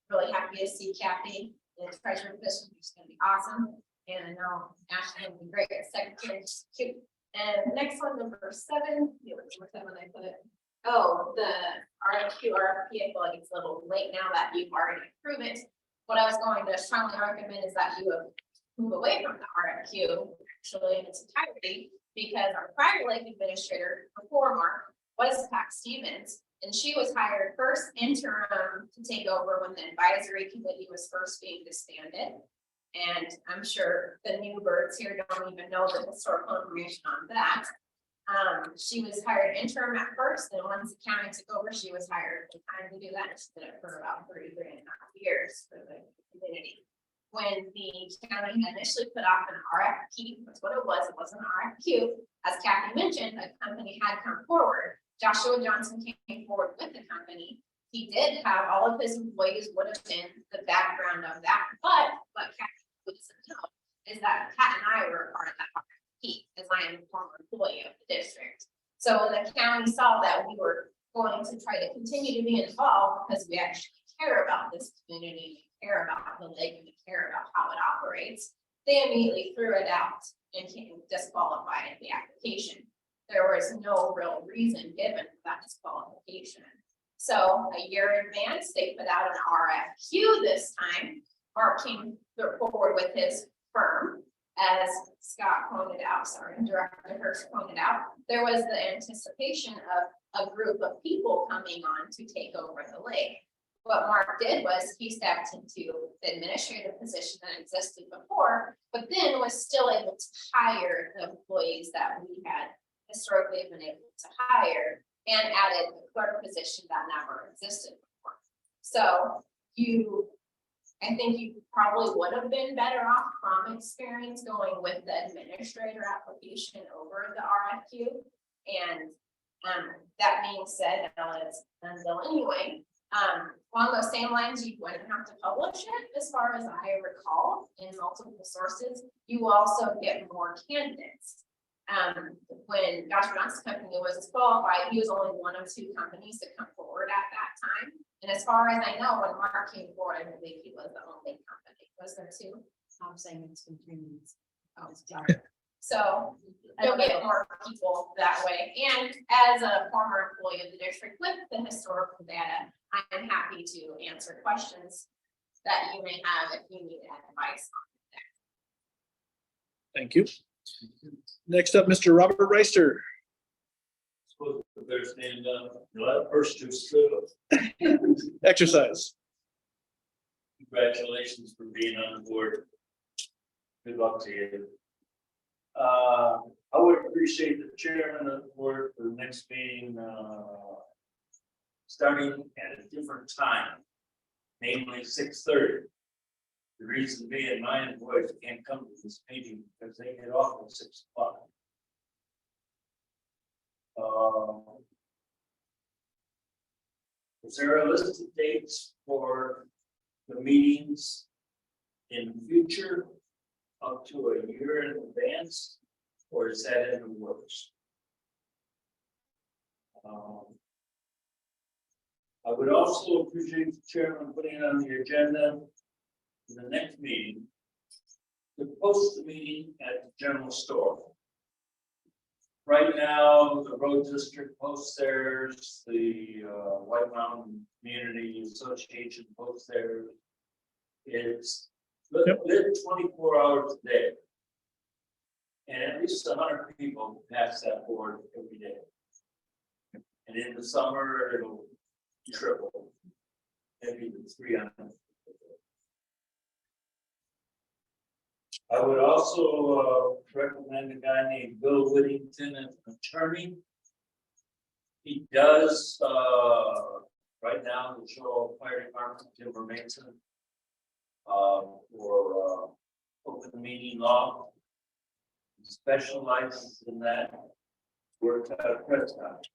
Really happy to see Kathy in the treasurer position, which is gonna be awesome. And I know Ashley will be great as secretary, she's cute. And the next one, number 7, what's that when I put it? Oh, the RFQ, RFP, I feel like it's a little late now that you've already approved it. What I was going to strongly recommend is that you move away from the RFQ, actually in its entirety, Because our prior lake administrator before Mark was Pat Stevens, and she was hired first interim to take over when the advisory committee was first being disbanded. And I'm sure the new birds here don't even know the historical information on that. She was hired interim at first, and once the county took over, she was hired full time to do that. She did it for about 33.5 years for the community. When the county initially put off an RFP, that's what it wasn't an RFQ. As Kathy mentioned, a company had come forward. Joshua Johnson came forward with the company. He did have all of his employees would have been the background of that, but what Kathy doesn't know is that Pat and I were a part of that RFP, as I am a former employee of the district. So when the county saw that we were going to try to continue to be involved because we actually care about this community, we care about the lake, and we care about how it operates, they immediately threw it out and disqualified the application. There was no real reason given for that disqualification. So a year in advance, they put out an RFQ this time. Mark came forward with his firm. As Scott pointed out, Director Hurst pointed out, there was the anticipation of a group of people coming on to take over the lake. What Mark did was he stepped into the administrative position that existed before, but then was still able to hire the employees that we had historically been able to hire, and added the clerk position that never existed before. So I think you probably would have been better off from experience going with the administrator application over the RFQ. And that being said, it's done anyway. Along those same lines, you wouldn't have to publish it, as far as I recall, in multiple sources. You also get more candidates. When Joshua Johnson's company was disqualified, he was only one of 2 companies to come forward at that time. And as far as I know, when Mark came forward, I believe he was the only company. Was there 2? I'm saying it's been 3 minutes. Oh, sorry. So you'll get more people that way. And as a former employee of the district with the historical data, I am happy to answer questions that you may have if you need advice on that. Thank you. Next up, Mr. Robert Reister. Suppose the bear stand up, let first just stood up. Exercise. Congratulations for being on the board. Good luck to you. I would appreciate the chairman of the board for the next meeting, starting at a different time, namely 6:30. The reason being, my employees can't come to this meeting because they get off at 6 o'clock. Is there a list of dates for the meetings in the future up to a year in advance, or is that in the works? I would also appreciate the chairman putting it on the agenda for the next meeting to post the meeting at the general store. Right now, the road district posts theirs, the White Mountain Community Association posts theirs. It's lit 24 hours a day. And at least 100 people pass that board every day. And in the summer, it'll triple, maybe 300. I would also recommend a guy named Bill Whittington, an attorney. He does right now the Shoal Fire Department, Timber Mason, for open meeting law. He specializes in that. Works out of Prescott.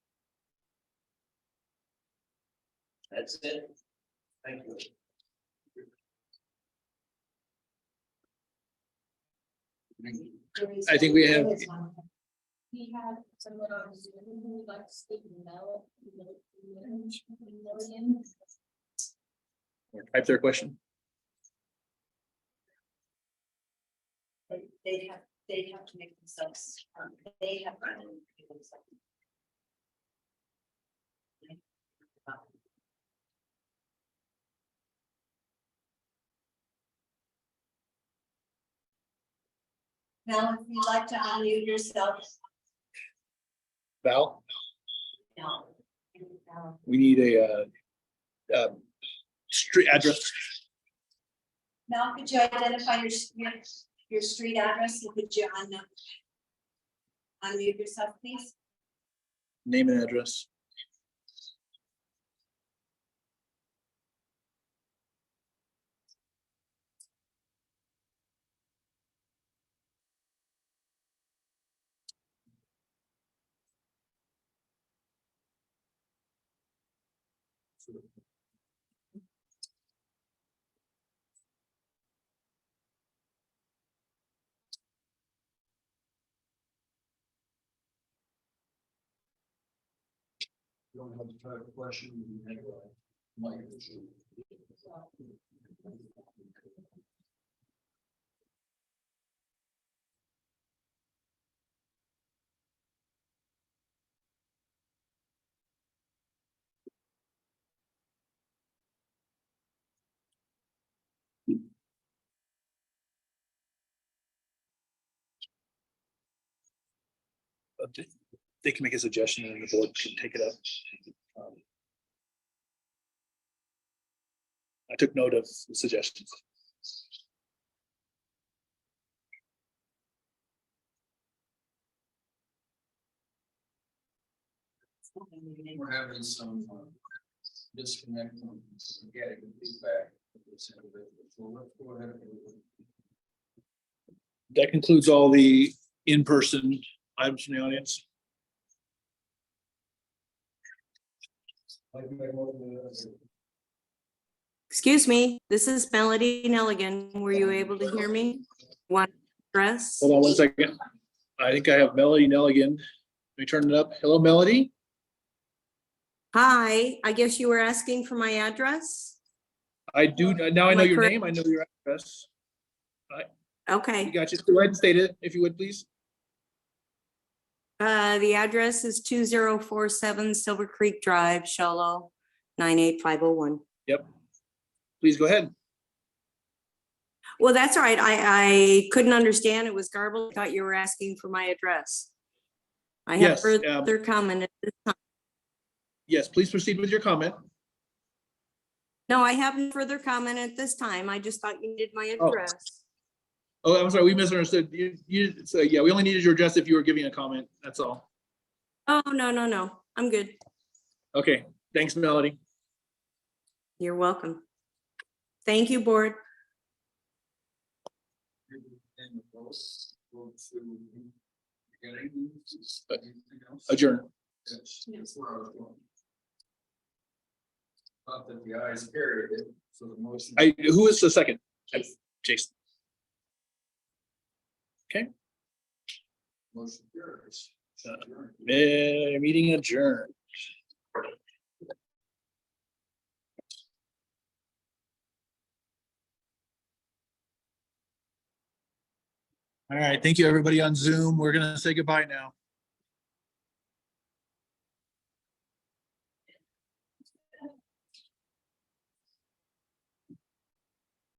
That's it. Thank you. I think we have, We have someone on Zoom who would like to speak now. Million. type their question. They'd have to make themselves, they have. to make themselves. Now, if you'd like to unmute yourself, Val, No. we need a street address. Mel, could you identify your street address and could you unmute yourself, please? Name and address. You don't have to try to question. You can, Mike, They can make a suggestion and the board can take it up. I took note of the suggestions. we're having some disconnect from getting feedback. So let's go ahead. That concludes all the in-person items from the audience. Excuse me, this is Melody Nelligan. Were you able to hear me? One address? Hold on one second. I think I have Melody Nelligan. Let me turn it up. Hello, Melody. Hi, I guess you were asking for my address? I do, now I know Am I your correct? name. I know your address. You Okay, got you. Go ahead and state it if you would, please. the address is 2047 Silver Creek Drive, Sholo, 98501. Yep. Please go ahead. Well, that's all right. I couldn't understand. It was garbled. I thought you were asking for my address. I have Yes, further comment at this time. Yes, please proceed with your comment. No, I have no further comment at this time. I just thought you needed my Oh. address. Oh, I'm sorry, we misunderstood. So yeah, we only needed your address if you were giving a comment. That's all. Oh, no. I'm good. Okay, thanks, Melody. You're welcome. Thank you, board. And those go to beginning. Anything else? Adjourn. Yes, that's where I was going. Not that the ayes carried it, so the motion. Who is the second? Jason. Okay, Motion carries. meeting adjourned. All right, thank you, everybody on Zoom. We're gonna say goodbye now.